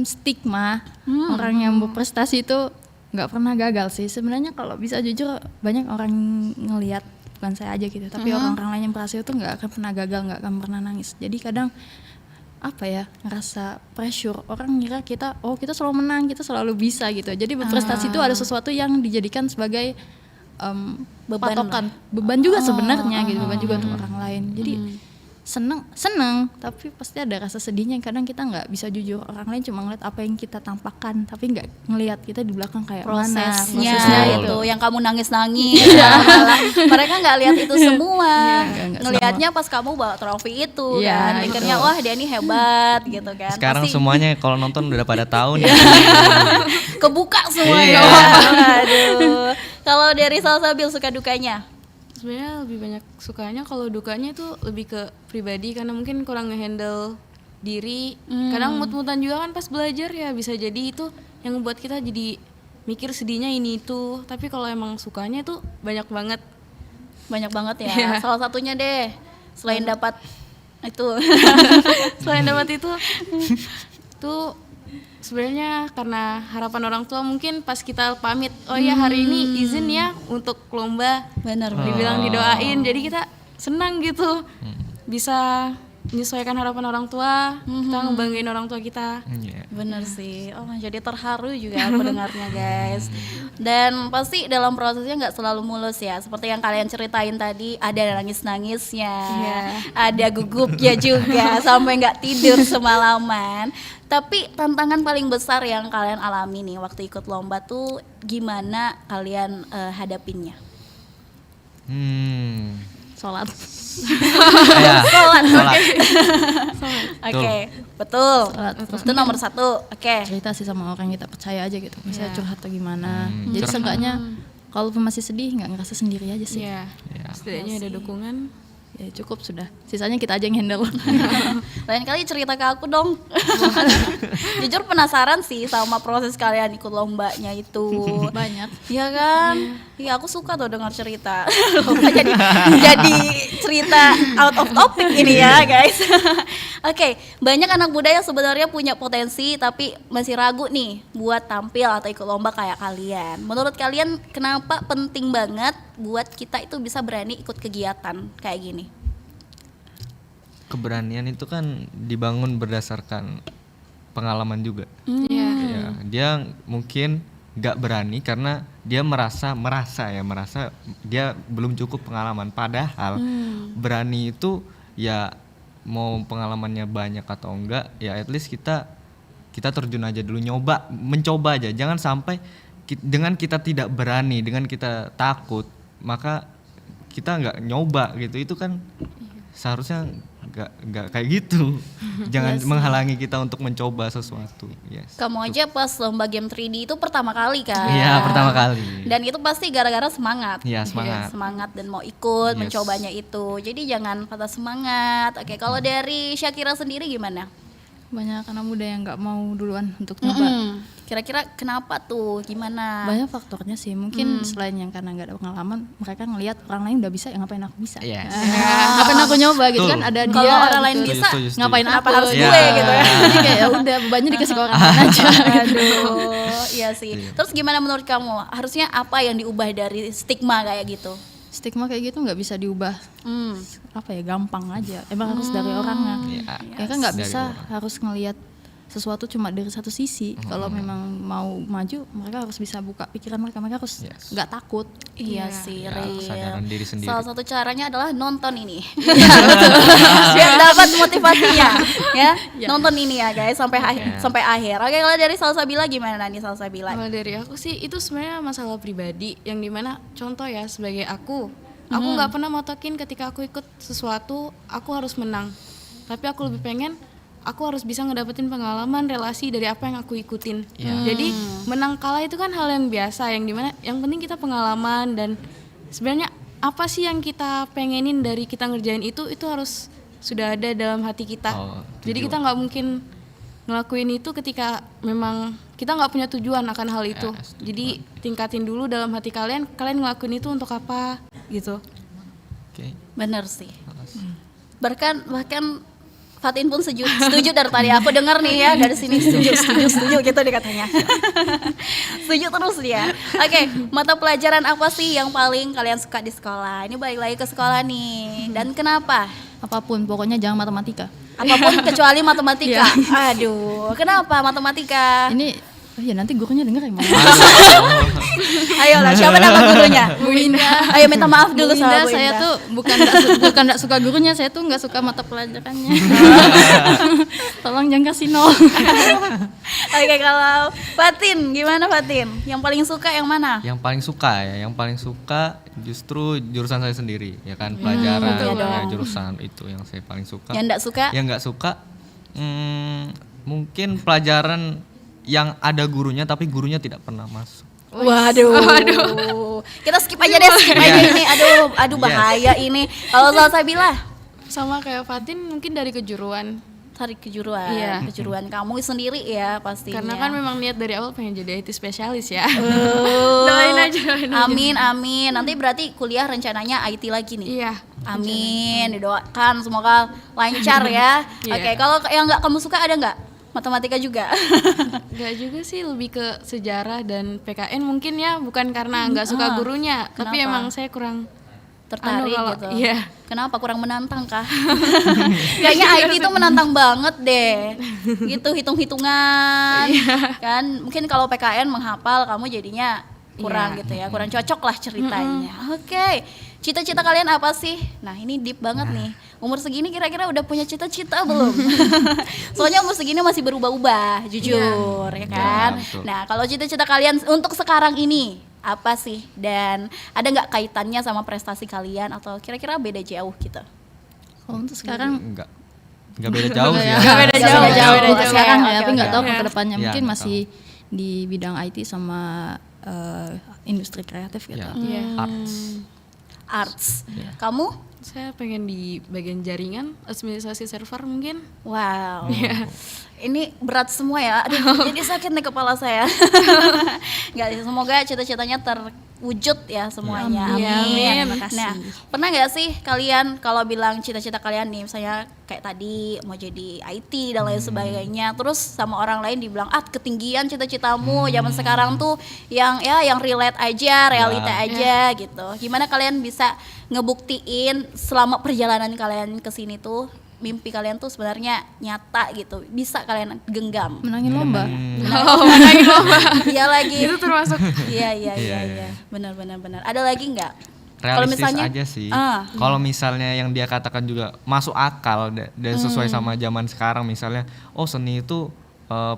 Stigma orang yang berprestasi itu nggak pernah gagal sih. Sebenarnya kalau bisa jujur banyak orang ngelihat, bukan saya aja gitu, tapi orang-orang lain yang berhasil tuh nggak akan pernah gagal, nggak akan pernah nangis. Jadi kadang ngerasa pressure, orang ngira kita selalu menang, kita selalu bisa gitu. Jadi berprestasi itu ada sesuatu yang dijadikan sebagai beban juga sebenarnya gitu, beban juga untuk orang lain. Jadi seneng, tapi pasti ada rasa sedihnya. Kadang kita nggak bisa jujur, orang lain cuma ngeliat apa yang kita tampakkan, tapi nggak ngelihat kita di belakang kayak prosesnya mana itu yang kamu nangis-nangis. Mereka nggak lihat itu semua. Ngelihatnya pas kamu bawa trofi itu kan, pikirnya wah dia ini hebat gitu kan. Sekarang pasti semuanya kalau nonton udah pada tahu nih. kebuka semuanya. Iya. Aduh. Kalau dari Salsabil suka dukanya? Sebenarnya lebih banyak sukanya, kalau dukanya itu lebih ke pribadi karena mungkin kurang ngehandle diri. Kadang mut-mutan juga kan pas belajar ya, bisa jadi itu yang membuat kita jadi mikir sedihnya ini itu. Tapi kalau emang sukanya itu banyak banget. Banyak banget ya. Iya. Salah satunya deh, selain dapat itu. Selain dapat itu sebenarnya karena harapan orang tua, mungkin pas kita pamit, oh ya hari ini izin ya untuk lomba, Benar. dibilang didoain, jadi kita senang gitu, bisa menyesuaikan harapan orang tua, kita ngebanggain orang tua kita. Iya. Bener sih, oh jadi terharu juga aku dengarnya guys. Dan pasti dalam prosesnya nggak selalu mulus ya, seperti yang kalian ceritain tadi, ada nangis-nangisnya, ada gugupnya juga, sampai nggak tidur semalaman. Tapi tantangan paling besar yang kalian alami nih waktu ikut lomba tuh gimana kalian hadapinnya? Sholat. Ya, sholat. Oke, betul. Sholat. Terus Itu nomor satu. Oke. cerita sih sama orang yang kita percaya aja gitu, misalnya curhat atau gimana. Jadi curhat. seenggaknya kalaupun masih sedih nggak ngerasa sendiri aja sih. Iya, setidaknya ada dukungan. Ya cukup sudah, sisanya kita aja yang handle. Lain kali cerita ke aku dong. Jujur penasaran sih sama proses kalian ikut lombanya itu. Banyak. Iya kan? Iya aku suka tuh dengar cerita. jadi cerita out of topic ini ya guys. Oke, banyak anak muda yang sebenarnya punya potensi tapi masih ragu nih buat tampil atau ikut lomba kayak kalian. Menurut kalian kenapa penting banget buat kita itu bisa berani ikut kegiatan kayak gini? Keberanian itu kan dibangun berdasarkan pengalaman juga. Iya. Ya, dia mungkin nggak berani karena dia merasa dia belum cukup pengalaman. Padahal berani itu ya mau pengalamannya banyak atau enggak, ya at least kita terjun aja dulu, mencoba aja. Jangan sampai dengan kita tidak berani, dengan kita takut, maka kita nggak nyoba gitu. Itu kan seharusnya nggak kayak gitu. Jangan menghalangi kita untuk mencoba sesuatu. Yes. Kamu aja pas lomba game 3D itu pertama kali kan? Iya, pertama kali. Dan itu pasti gara-gara semangat. Iya, semangat. Semangat dan mau ikut, Yes. mencobanya itu. Jadi jangan patah semangat. Oke, kalau dari Syakira sendiri gimana? Banyak anak muda yang nggak mau duluan untuk nyoba. Kira-kira kenapa tuh? Gimana? Banyak faktornya sih, mungkin selain yang karena nggak ada pengalaman, mereka ngelihat orang lain udah bisa, ya ngapain aku bisa? Yes. Ngapain aku nyoba gitu Betul. kan, ada dia Kalau orang lain gitu. bisa, Setuju. ngapain kenapa aku? harus Iya. gue gitu ya? Jadi kayak ya udah bebannya dikasih ke orang lain aja. Aduh, iya sih. Terus gimana menurut kamu? Harusnya apa yang diubah dari stigma kayak gitu? Stigma kayak gitu nggak bisa diubah, apa ya, gampang aja. Emang harus dari orangnya. Ya kan nggak Dari bisa orang. harus ngelihat sesuatu cuma dari satu sisi. Kalau memang mau maju, mereka harus bisa buka pikiran mereka harus Yes. nggak takut. Iya sih, Ya, real. kesadaran diri sendiri. Salah satu caranya adalah nonton ini. Biar dapat motivasinya, ya. Nonton ini ya guys sampai sampai akhir. Oke, kalau dari Salsabila gimana nih Salsabila? Kalau dari aku sih itu sebenarnya masalah pribadi yang dimana contoh ya sebagai aku nggak pernah matokin ketika aku ikut sesuatu aku harus menang, tapi aku lebih pengen aku harus bisa ngedapetin pengalaman relasi dari apa yang aku ikutin. Jadi menang kalah itu kan hal yang biasa, yang dimana yang penting kita pengalaman dan sebenarnya apa sih yang kita pengenin dari kita ngerjain itu harus sudah ada dalam hati kita. Jadi kita nggak mungkin ngelakuin itu ketika memang kita nggak punya tujuan akan hal itu. Jadi tingkatin dulu dalam hati kalian ngelakuin itu untuk apa gitu. Oke. Bener sih. Bahkan Fatin pun setuju dari tadi aku dengar nih ya dari sini setuju gitu dia katanya. Setuju terus dia. Oke, mata pelajaran apa sih yang paling kalian suka di sekolah? Ini balik lagi ke sekolah nih. Dan kenapa? Apapun, pokoknya jangan matematika. Apapun kecuali matematika. Aduh, kenapa matematika? Ini ya nanti gurunya denger ya, Mama. Ayolah, siapa nama gurunya? Bu Indah. Ayo minta maaf dulu Bu sama Indah, Bu saya Indah. tuh bukan nggak suka gurunya, saya tuh nggak suka mata pelajarannya. Tolong jangan kasih nol. Oke, kalau Fatin, gimana Fatin? Yang paling suka yang mana? Yang paling suka justru jurusan saya sendiri, ya kan, pelajaran betul ya, dong. jurusan itu yang saya paling suka. Yang enggak suka? Yang nggak suka mungkin pelajaran yang ada gurunya tapi gurunya tidak pernah masuk. Waduh. Kita skip aja deh, skip aja ini. Aduh bahaya ini. Kalau Salsabila, Sama kayak Fatin mungkin dari kejuruan. tarik kejuruan. Iya. Kejuruan kamu sendiri ya pastinya. Karena kan memang niat dari awal pengen jadi IT spesialis ya. Oh. Doain aja. Amin. Nanti berarti kuliah rencananya IT lagi nih. Iya. Amin, didoakan semoga lancar ya. Iya. Oke, kalau yang nggak kamu suka ada nggak? Matematika juga. Gak juga sih, lebih ke sejarah dan PKN mungkin ya, bukan karena nggak suka gurunya, tapi Kenapa? emang saya kurang Tertarik kalau- gitu. Iya. Kenapa kurang menantang kah? Kayaknya IT itu menantang banget deh. Gitu hitung-hitungan. Kan mungkin kalau PKN menghafal kamu jadinya kurang Iya. gitu ya. Kurang cocok lah ceritanya. Oke. Cita-cita kalian apa sih? Nah, ini deep banget nih. Umur segini kira-kira udah punya cita-cita belum? Soalnya umur segini masih berubah-ubah, jujur ya kan. betul. Nah, kalau cita-cita kalian untuk sekarang ini apa sih? Dan ada nggak kaitannya sama prestasi kalian atau kira-kira beda jauh gitu? Kalau untuk sekarang Enggak beda jauh sih ya. Nggak beda Nggak jauh. beda jauh. beda Oke, sekarang oke, ya, tapi nggak tahu oke. ke depannya Iya, mungkin nggak masih di bidang IT sama industri kreatif gitu. Ya, Iya. arts. Arts. Iya. Kamu? Saya pengen di bagian jaringan, administrasi server mungkin. Wow. Ini berat semua ya. Aduh, jadi sakit nih kepala saya. Nggak, semoga cita-citanya terwujud ya semuanya. Iya, Amin. amin. Nah, pernah nggak sih kalian kalau bilang cita-cita kalian nih, misalnya kayak tadi mau jadi IT dan lain sebagainya, terus sama orang lain dibilang ketinggian cita-citamu. Zaman sekarang tuh yang relate aja, realita aja gitu. Gimana kalian bisa ngebuktiin selama perjalanan kalian ke sini tuh mimpi kalian tuh sebenarnya nyata gitu, bisa kalian genggam. Menangin lomba. Iya lagi. Itu termasuk Iya, Iya. benar. Ada lagi nggak? Kalau Realistis misalnya aja sih. Ah. Kalau misalnya yang dia katakan juga masuk akal dan sesuai sama zaman sekarang, misalnya seni itu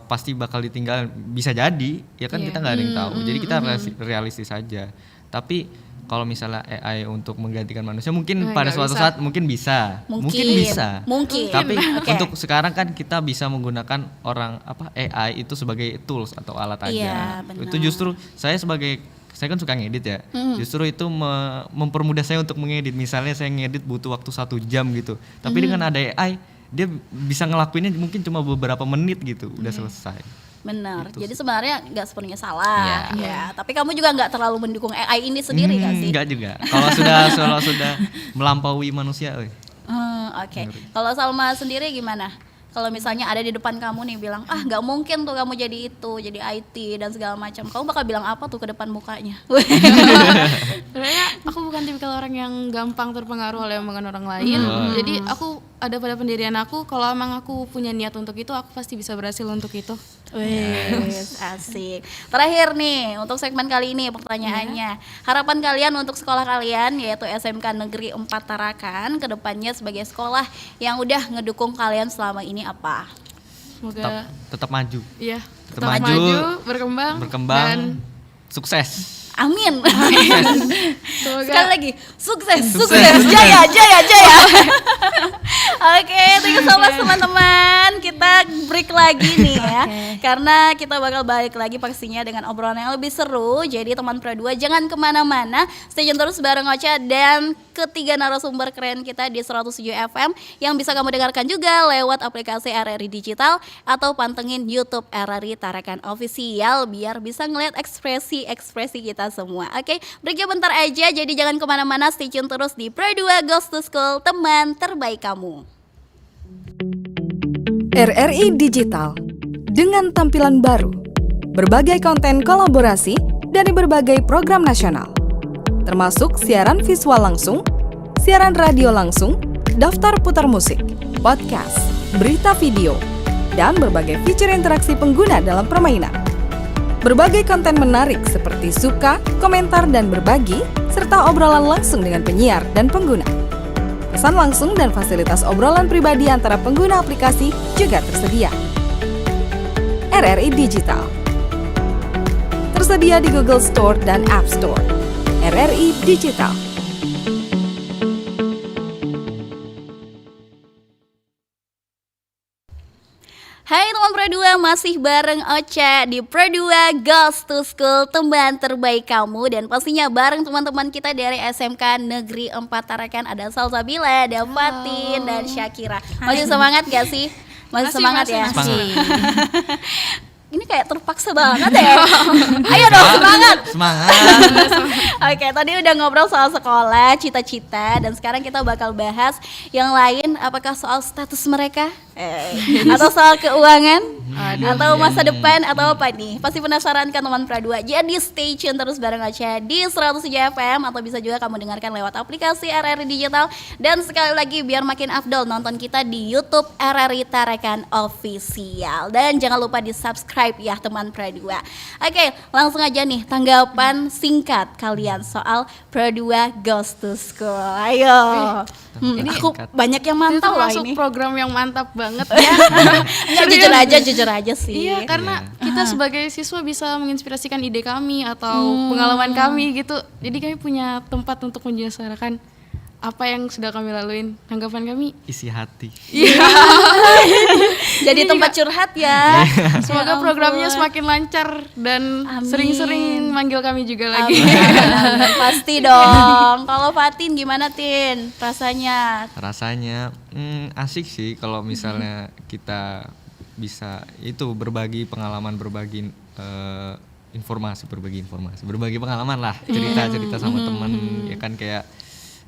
pasti bakal ditinggal, bisa jadi ya kan, kita nggak ada yang tahu. Jadi kita realistis aja. Tapi kalau misalnya AI untuk menggantikan manusia mungkin pada nggak suatu bisa. saat mungkin bisa. Mungkin. bisa. Mungkin. Tapi Oke. untuk sekarang kan kita bisa menggunakan AI itu sebagai tools atau alat aja. Iya, benar. Itu justru saya kan suka ngedit ya. Justru itu mempermudah saya untuk mengedit. Misalnya saya ngedit butuh waktu 1 jam gitu. Tapi dengan ada AI, dia bisa ngelakuinnya mungkin cuma beberapa menit gitu, udah selesai. Benar. Gitu Jadi sebenarnya nggak sepenuhnya salah. Iya. Ya. Tapi kamu juga nggak terlalu mendukung AI ini sendiri nggak sih? Enggak juga. Kalau sudah melampaui manusia, Oke. Kalau Salma sendiri gimana? Kalau misalnya ada di depan kamu nih bilang, nggak mungkin tuh kamu jadi itu, jadi IT dan segala macam. Kamu bakal bilang apa tuh ke depan mukanya? sebenarnya aku bukan tipikal orang yang gampang terpengaruh oleh omongan orang lain. Jadi aku ada pada pendirian aku, kalau emang aku punya niat untuk itu, aku pasti bisa berhasil untuk itu. Wih, asik. Terakhir nih untuk segmen kali ini pertanyaannya, harapan kalian untuk sekolah kalian yaitu SMK Negeri 4 Tarakan kedepannya sebagai sekolah yang udah ngedukung kalian selama ini apa? Semoga tetap maju. iya, Tetap tetap maju, maju, berkembang Berkembang, dan sukses. Amin. semoga Sekali lagi, sukses, jaya. Oke, thank you so much teman-teman. Kita break lagi nih ya, karena kita bakal balik lagi pastinya dengan obrolan yang lebih seru. Jadi teman Pro 2 jangan kemana-mana, stay tune terus bareng Ocha dan ketiga narasumber keren kita di 107 FM yang bisa kamu dengarkan juga lewat aplikasi RRI Digital atau pantengin YouTube RRI Tarakan Official biar bisa ngeliat ekspresi kita semua. Oke, breaknya bentar aja, jadi jangan kemana-mana, stay tune terus di Pro 2 Goes to School, teman terbaik kamu. RRI Digital dengan tampilan baru, berbagai konten kolaborasi dari berbagai program nasional, termasuk siaran visual langsung, siaran radio langsung, daftar putar musik, podcast, berita video, dan berbagai fitur interaksi pengguna dalam permainan. Berbagai konten menarik seperti suka, komentar, dan berbagi, serta obrolan langsung dengan penyiar dan pengguna. Pesan langsung dan fasilitas obrolan pribadi antara pengguna aplikasi juga tersedia. RRI Digital tersedia di Google Store dan App Store. RRI Digital. Hai teman Pro 2, 2 masih bareng Ocha di Pro 2 Goes to School, teman terbaik kamu. Dan pastinya bareng teman-teman kita dari SMK Negeri 4 Tarakan. Ada Salsabila, ada Fatin, dan Syakira. Masih semangat gak sih? Masih semangat ya? Masih. Ini kayak terpaksa banget ya. Ayo dong semangat. Semangat. Oke, tadi udah ngobrol soal sekolah, cita-cita, dan sekarang kita bakal bahas yang lain. Apakah soal status mereka? Atau soal keuangan? Atau masa depan? Atau apa nih? Pasti penasaran kan teman Pra2. Jadi stay tune terus bareng Ocha di 107 FM, atau bisa juga kamu dengarkan lewat aplikasi RRI Digital. Dan sekali lagi biar makin afdol, nonton kita di YouTube RRI Tarakan Official. Dan jangan lupa di subscribe ya teman Pra2. Oke, langsung aja nih tanggapan singkat kalian soal Pro 2 Goes to School. Ayo. Ini aku banyak yang Itu mantau lah termasuk ini. program yang mantap banget ya. Enggak, jujur aja sih. Iya, karena kita sebagai siswa bisa menginspirasikan ide kami atau pengalaman kami gitu. Jadi kami punya tempat untuk menjelaskan apa yang sudah kami laluin. Tanggapan kami, Isi hati. Jadi tempat curhat ya. semoga Ya programnya ampun. semakin lancar dan Amin. sering-sering manggil kami juga lagi. Amin. Pasti dong. Kalau Fatin gimana Tin? Rasanya? Rasanya asik sih kalau misalnya kita bisa itu berbagi pengalaman, berbagi informasi, berbagi pengalaman lah, cerita sama teman, ya kan, kayak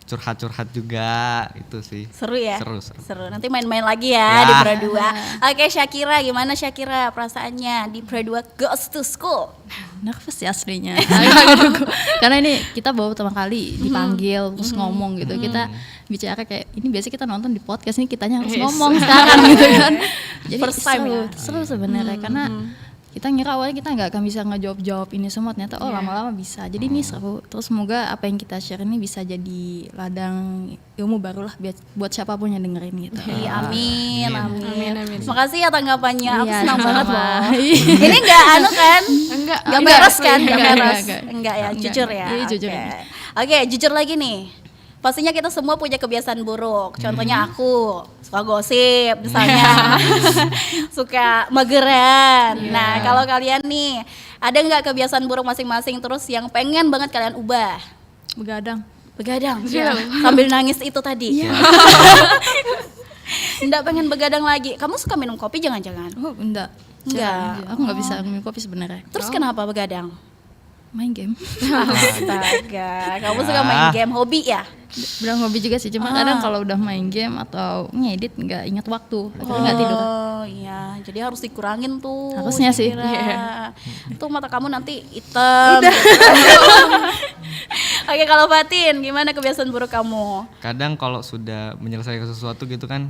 curhat juga itu sih. Seru ya? Seru. Nanti main-main lagi ya di Pro 2. Oke, Syakira, gimana Syakira perasaannya di Pro 2 Goes to School? Nervous sih aslinya. Karena ini kita baru pertama kali dipanggil terus ngomong gitu. Kita bicara kayak ini biasa kita nonton di podcast, ini kitanya harus ngomong sekarang gitu kan. Jadi First time ya? seru sebenarnya karena kita ngira awalnya kita nggak akan bisa ngejawab ini semua, ternyata lama-lama bisa. Jadi ini seru. Terus semoga apa yang kita share ini bisa jadi ladang ilmu baru lah buat siapapun yang dengerin gitu. Iya, amin. Amin. Makasih ya tanggapannya. Aku Iya, senang banget sama-sama. loh. Ini enggak anu kan? Enggak beres kan? Enggak beres. enggak. Enggak ya, jujur ya. Iya, jujur. Oke, jujur lagi nih. Pastinya kita semua punya kebiasaan buruk. Contohnya aku suka gosip misalnya. Suka mageran. Nah, kalau kalian nih ada nggak kebiasaan buruk masing-masing terus yang pengen banget kalian ubah? Begadang. Sambil nangis itu tadi. Nggak pengen begadang lagi. Kamu suka minum kopi jangan-jangan? Oh, enggak. Enggak. Aku nggak bisa minum kopi sebenarnya. Terus kenapa begadang? Main game. Astaga, kamu suka main game, hobi ya? Bilang hobi juga sih, cuma kadang kalau udah main game atau ngedit nggak ingat waktu, akhirnya nggak tidur. Oh iya, jadi harus dikurangin tuh. Harusnya sih. Kira. Tuh mata kamu nanti hitam. Oke, kalau Fatin, gimana kebiasaan buruk kamu? Kadang kalau sudah menyelesaikan sesuatu gitu kan,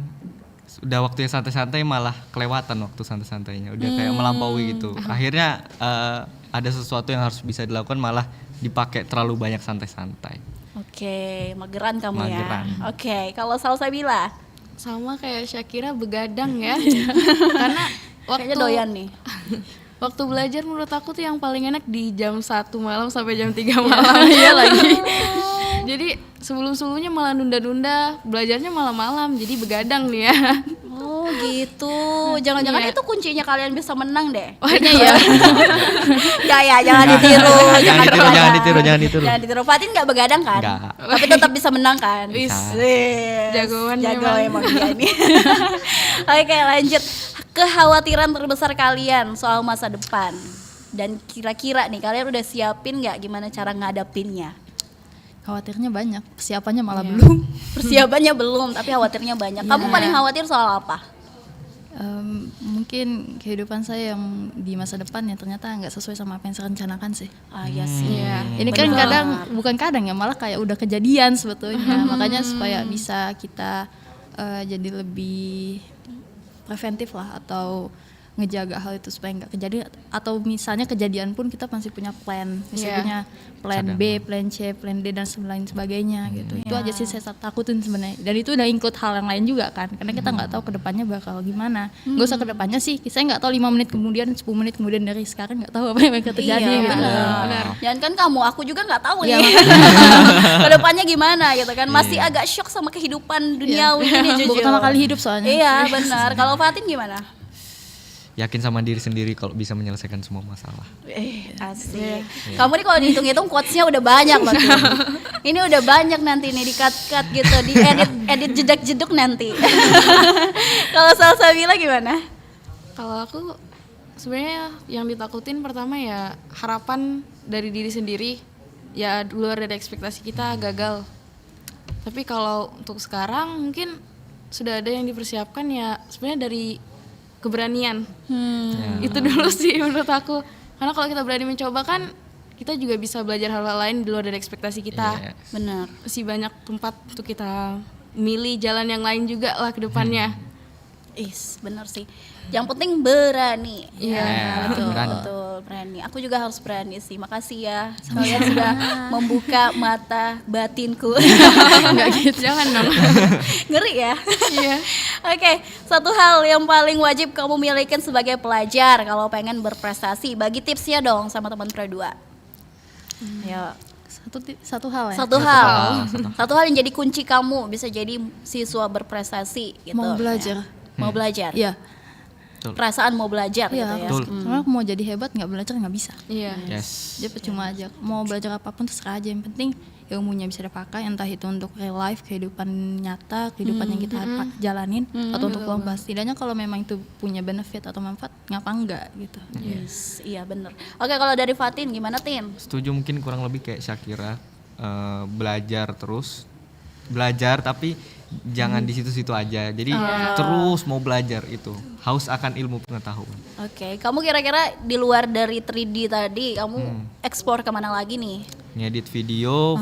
udah waktunya santai-santai malah kelewatan waktu santai-santainya, udah kayak melampaui gitu. Akhirnya ada sesuatu yang harus bisa dilakukan malah dipakai terlalu banyak santai-santai. Oke, mageran kamu Mageran. ya. Oke, kalau Salsabila, Sama kayak Syakira begadang ya. Karena kayaknya doyan nih. Waktu belajar menurut aku tuh yang paling enak di jam 1 malam sampai jam 3 malam. Iya lagi. Jadi sebelum-sebelumnya malah nunda-nunda, belajarnya malam-malam, jadi begadang nih ya. Oh gitu, jangan-jangan itu kuncinya kalian bisa menang deh. Kayaknya ya. Enggak ya, jangan ditiru. Jangan ditiru, begadang. jangan ditiru, jangan ditiru. Jangan ditiru. Fatin nggak begadang kan? Nggak. Tapi tetap bisa menang kan? Wis. Wis. Jagoan Jago memang. emang dia ini. Oke, lanjut. Kekhawatiran terbesar kalian soal masa depan. Dan kira-kira nih kalian udah siapin nggak gimana cara ngadapinnya? Khawatirnya banyak, persiapannya malah belum. Persiapannya belum, tapi khawatirnya banyak. Kamu paling khawatir soal apa? Mungkin kehidupan saya yang di masa depan yang ternyata nggak sesuai sama apa yang saya rencanakan sih. Ah iya sih. Ini kan kadang bukan kadang ya, malah kayak udah kejadian sebetulnya. Makanya supaya bisa kita jadi lebih preventif lah, atau ngejaga hal itu supaya nggak kejadian, atau misalnya kejadian pun kita masih punya plan, misalnya punya plan B, plan C, plan D dan lain sebagainya gitu. Itu aja sih saya takutin sebenarnya. Dan itu udah include hal yang lain juga kan, karena kita nggak tahu kedepannya bakal gimana. Gak usah kedepannya sih, saya nggak tahu 5 menit kemudian, 10 menit kemudian dari sekarang nggak tahu apa yang akan terjadi Iya, gitu. benar. Jangan kan kamu, aku juga nggak tahu nih. Kedepannya gimana gitu kan? Masih agak shock sama kehidupan duniawi ini Baru jujur. pertama kali hidup soalnya. Iya benar. Kalau Fatin gimana? yakin sama diri sendiri kalau bisa menyelesaikan semua masalah. Asik. Kamu nih kalau dihitung-hitung quotes-nya udah banyak loh. Tin. Ini udah banyak nanti nih di-cut-cut gitu, edit jedak-jeduk nanti. Kalau Salsabila gimana? Kalau aku sebenarnya yang ditakutin pertama ya harapan dari diri sendiri, ya luar dari ekspektasi kita gagal. Tapi kalau untuk sekarang mungkin sudah ada yang dipersiapkan ya sebenarnya dari keberanian. Itu dulu sih menurut aku. Karena kalau kita berani mencoba kan kita juga bisa belajar hal-hal lain di luar dari ekspektasi kita. Benar. Masih banyak tempat untuk kita milih jalan yang lain juga lah ke depannya. Benar sih. Yang penting berani. Iya, betul, berani. Aku juga harus berani sih. Makasih ya. Kalian sudah membuka mata batinku. Enggak gitu. Jangan dong. Ngeri ya? Iya. Oke, satu hal yang paling wajib kamu miliki sebagai pelajar kalau pengen berprestasi. Bagi tipsnya dong sama teman Pro2. Ya. Satu hal ya. Satu hal yang jadi kunci kamu bisa jadi siswa berprestasi gitu. Mau belajar. Mau belajar. Iya. Perasaan mau belajar gitu ya. Karena mau jadi hebat nggak belajar nggak bisa. Iya. Dia percuma aja. Mau belajar apapun terserah aja. Yang penting ilmunya bisa dipakai, entah itu untuk real life, kehidupan nyata, kehidupan yang kita jalanin, atau untuk lomba. Setidaknya kalau memang itu punya benefit atau manfaat, ngapa enggak gitu. Iya bener. Oke, kalau dari Fatin gimana Tin? Setuju, mungkin kurang lebih kayak Syakira, belajar terus, belajar tapi jangan di situ-situ aja. Jadi terus mau belajar itu, haus akan ilmu pengetahuan. Oke, kamu kira-kira di luar dari 3D tadi, kamu eksplor kemana lagi nih? Ngedit video,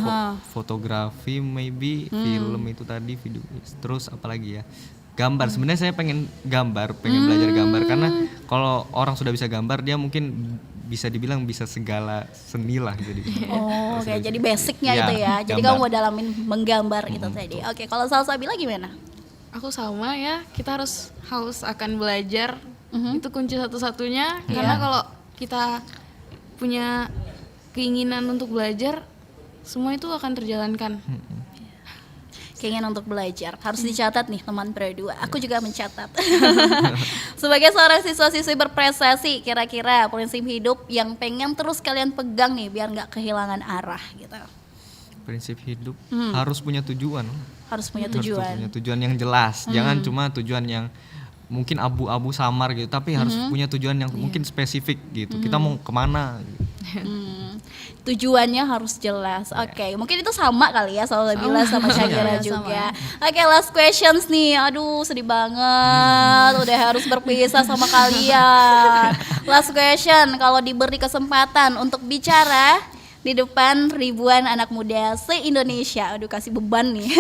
fotografi, maybe film itu tadi, video. Terus apalagi ya? Gambar. Sebenarnya saya pengen gambar, pengen belajar gambar karena kalau orang sudah bisa gambar dia mungkin bisa dibilang bisa segala seni lah jadi. Oh, oke, jadi basicnya Ya, itu ya. Jadi gambar. kamu mau dalamin menggambar itu tadi. Oke, kalau Salsabila gimana? Aku sama ya, kita haus akan belajar. Itu kunci satu-satunya. Karena kalau kita punya keinginan untuk belajar, semua itu akan terjalankan. Keinginan untuk belajar harus dicatat nih teman Pro2. Aku juga mencatat. Sebagai seorang siswa-siswi berprestasi, kira-kira prinsip hidup yang pengen terus kalian pegang nih biar nggak kehilangan arah gitu. Prinsip hidup harus punya tujuan. Harus punya Harus tujuan. punya tujuan yang jelas. Jangan cuma tujuan yang mungkin abu-abu samar gitu, tapi harus punya tujuan yang mungkin spesifik gitu. Kita mau kemana gitu. Tujuannya harus jelas. Oke, mungkin itu sama kali ya Salsabila sama Syakira juga. Oke, last questions nih. Aduh, sedih banget. Udah harus berpisah sama kalian. Last question, kalau diberi kesempatan untuk bicara di depan ribuan anak muda se-Indonesia, aduh kasih beban nih.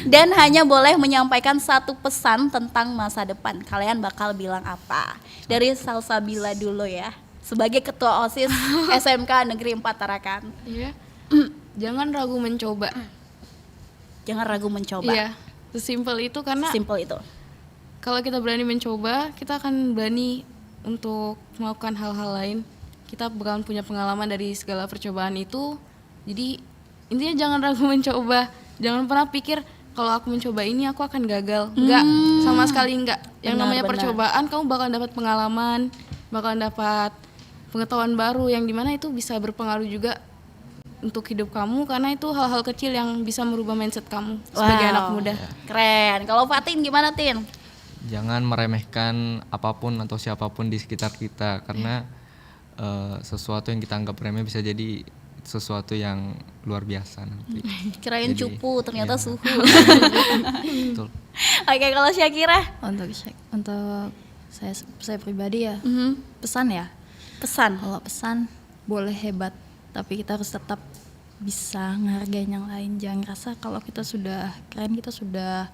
Dan hanya boleh menyampaikan satu pesan tentang masa depan. Kalian bakal bilang apa? Dari Salsabila dulu ya. Sebagai ketua OSIS SMK Negeri 4 Tarakan. Iya. Jangan ragu mencoba. Jangan ragu mencoba. Iya. Sesimpel itu karena Simple itu. kalau kita berani mencoba, kita akan berani untuk melakukan hal-hal lain. Kita bakalan punya pengalaman dari segala percobaan itu. Jadi intinya jangan ragu mencoba. Jangan pernah pikir kalau aku mencoba ini aku akan gagal. Enggak, sama sekali enggak. Yang namanya percobaan kamu bakalan dapat pengalaman, bakalan dapat pengetahuan baru yang dimana itu bisa berpengaruh juga untuk hidup kamu karena itu hal-hal kecil yang bisa merubah mindset kamu sebagai anak muda. Keren. Kalau Fatin gimana Tin? Jangan meremehkan apapun atau siapapun di sekitar kita karena sesuatu yang kita anggap remeh bisa jadi sesuatu yang luar biasa nanti. Kirain Jadi, cupu, ternyata suhu. Betul. Oke, kalau Syakira? Untuk saya pribadi ya, pesan ya. Pesan. Kalau pesan boleh hebat, tapi kita harus tetap bisa ngehargain yang lain. Jangan rasa kalau kita sudah keren, kita sudah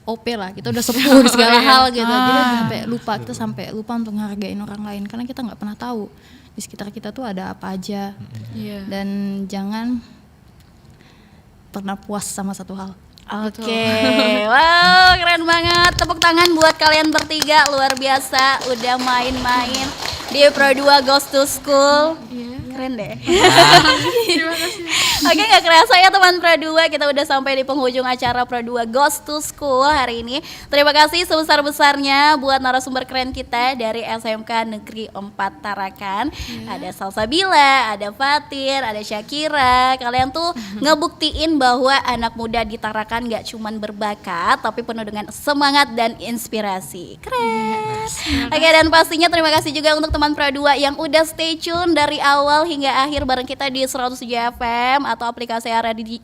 OP lah, kita udah sepuh di segala hal gitu. Jadi kita sampai lupa untuk ngehargain orang lain karena kita nggak pernah tahu di sekitar kita tuh ada apa aja. Dan jangan pernah puas sama satu hal. Oke, wow keren banget. Tepuk tangan buat kalian bertiga, luar biasa udah main-main di Pro2 Goes to School. keren deh. Oke, gak kerasa ya teman Pro 2, kita udah sampai di penghujung acara Pro 2 Goes to School hari ini. Terima kasih sebesar-besarnya buat narasumber keren kita dari SMK Negeri 4 Tarakan. Ada Salsabila, ada Fatir, ada Syakira. Kalian tuh ngebuktiin bahwa anak muda di Tarakan gak cuman berbakat, tapi penuh dengan semangat dan inspirasi. Keren. Oke, dan pastinya terima kasih juga untuk teman Pro 2 yang udah stay tune dari awal hingga akhir bareng kita di 107 FM atau aplikasi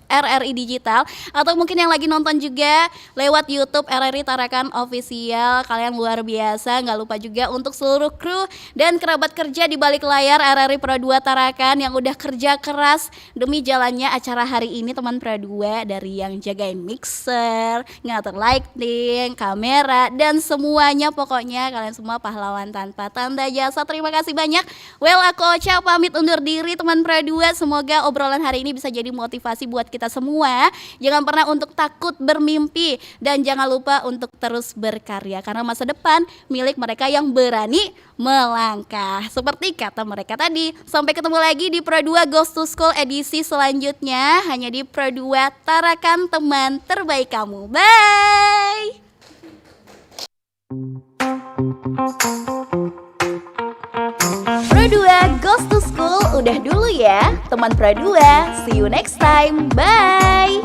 RRI Digital, atau mungkin yang lagi nonton juga lewat YouTube RRI Tarakan Official. Kalian luar biasa. Nggak lupa juga untuk seluruh kru dan kerabat kerja di balik layar RRI Pro 2 Tarakan yang udah kerja keras demi jalannya acara hari ini teman Pro 2, dari yang jagain mixer, ngatur lighting, kamera, dan semuanya. Pokoknya kalian semua pahlawan tanpa tanda jasa. Terima kasih banyak. Well, aku Ocha pamit undur diri teman Pro 2. Semoga obrolan hari ini bisa jadi motivasi buat kita semua. Jangan pernah untuk takut bermimpi dan jangan lupa untuk terus berkarya, karena masa depan milik mereka yang berani melangkah. Seperti kata mereka tadi. Sampai ketemu lagi di Pro 2 Goes to School edisi selanjutnya, hanya di Pro 2 Tarakan, teman terbaik kamu. Bye. Pro 2 Goes to School udah dulu ya teman Pro 2. See you next time. Bye.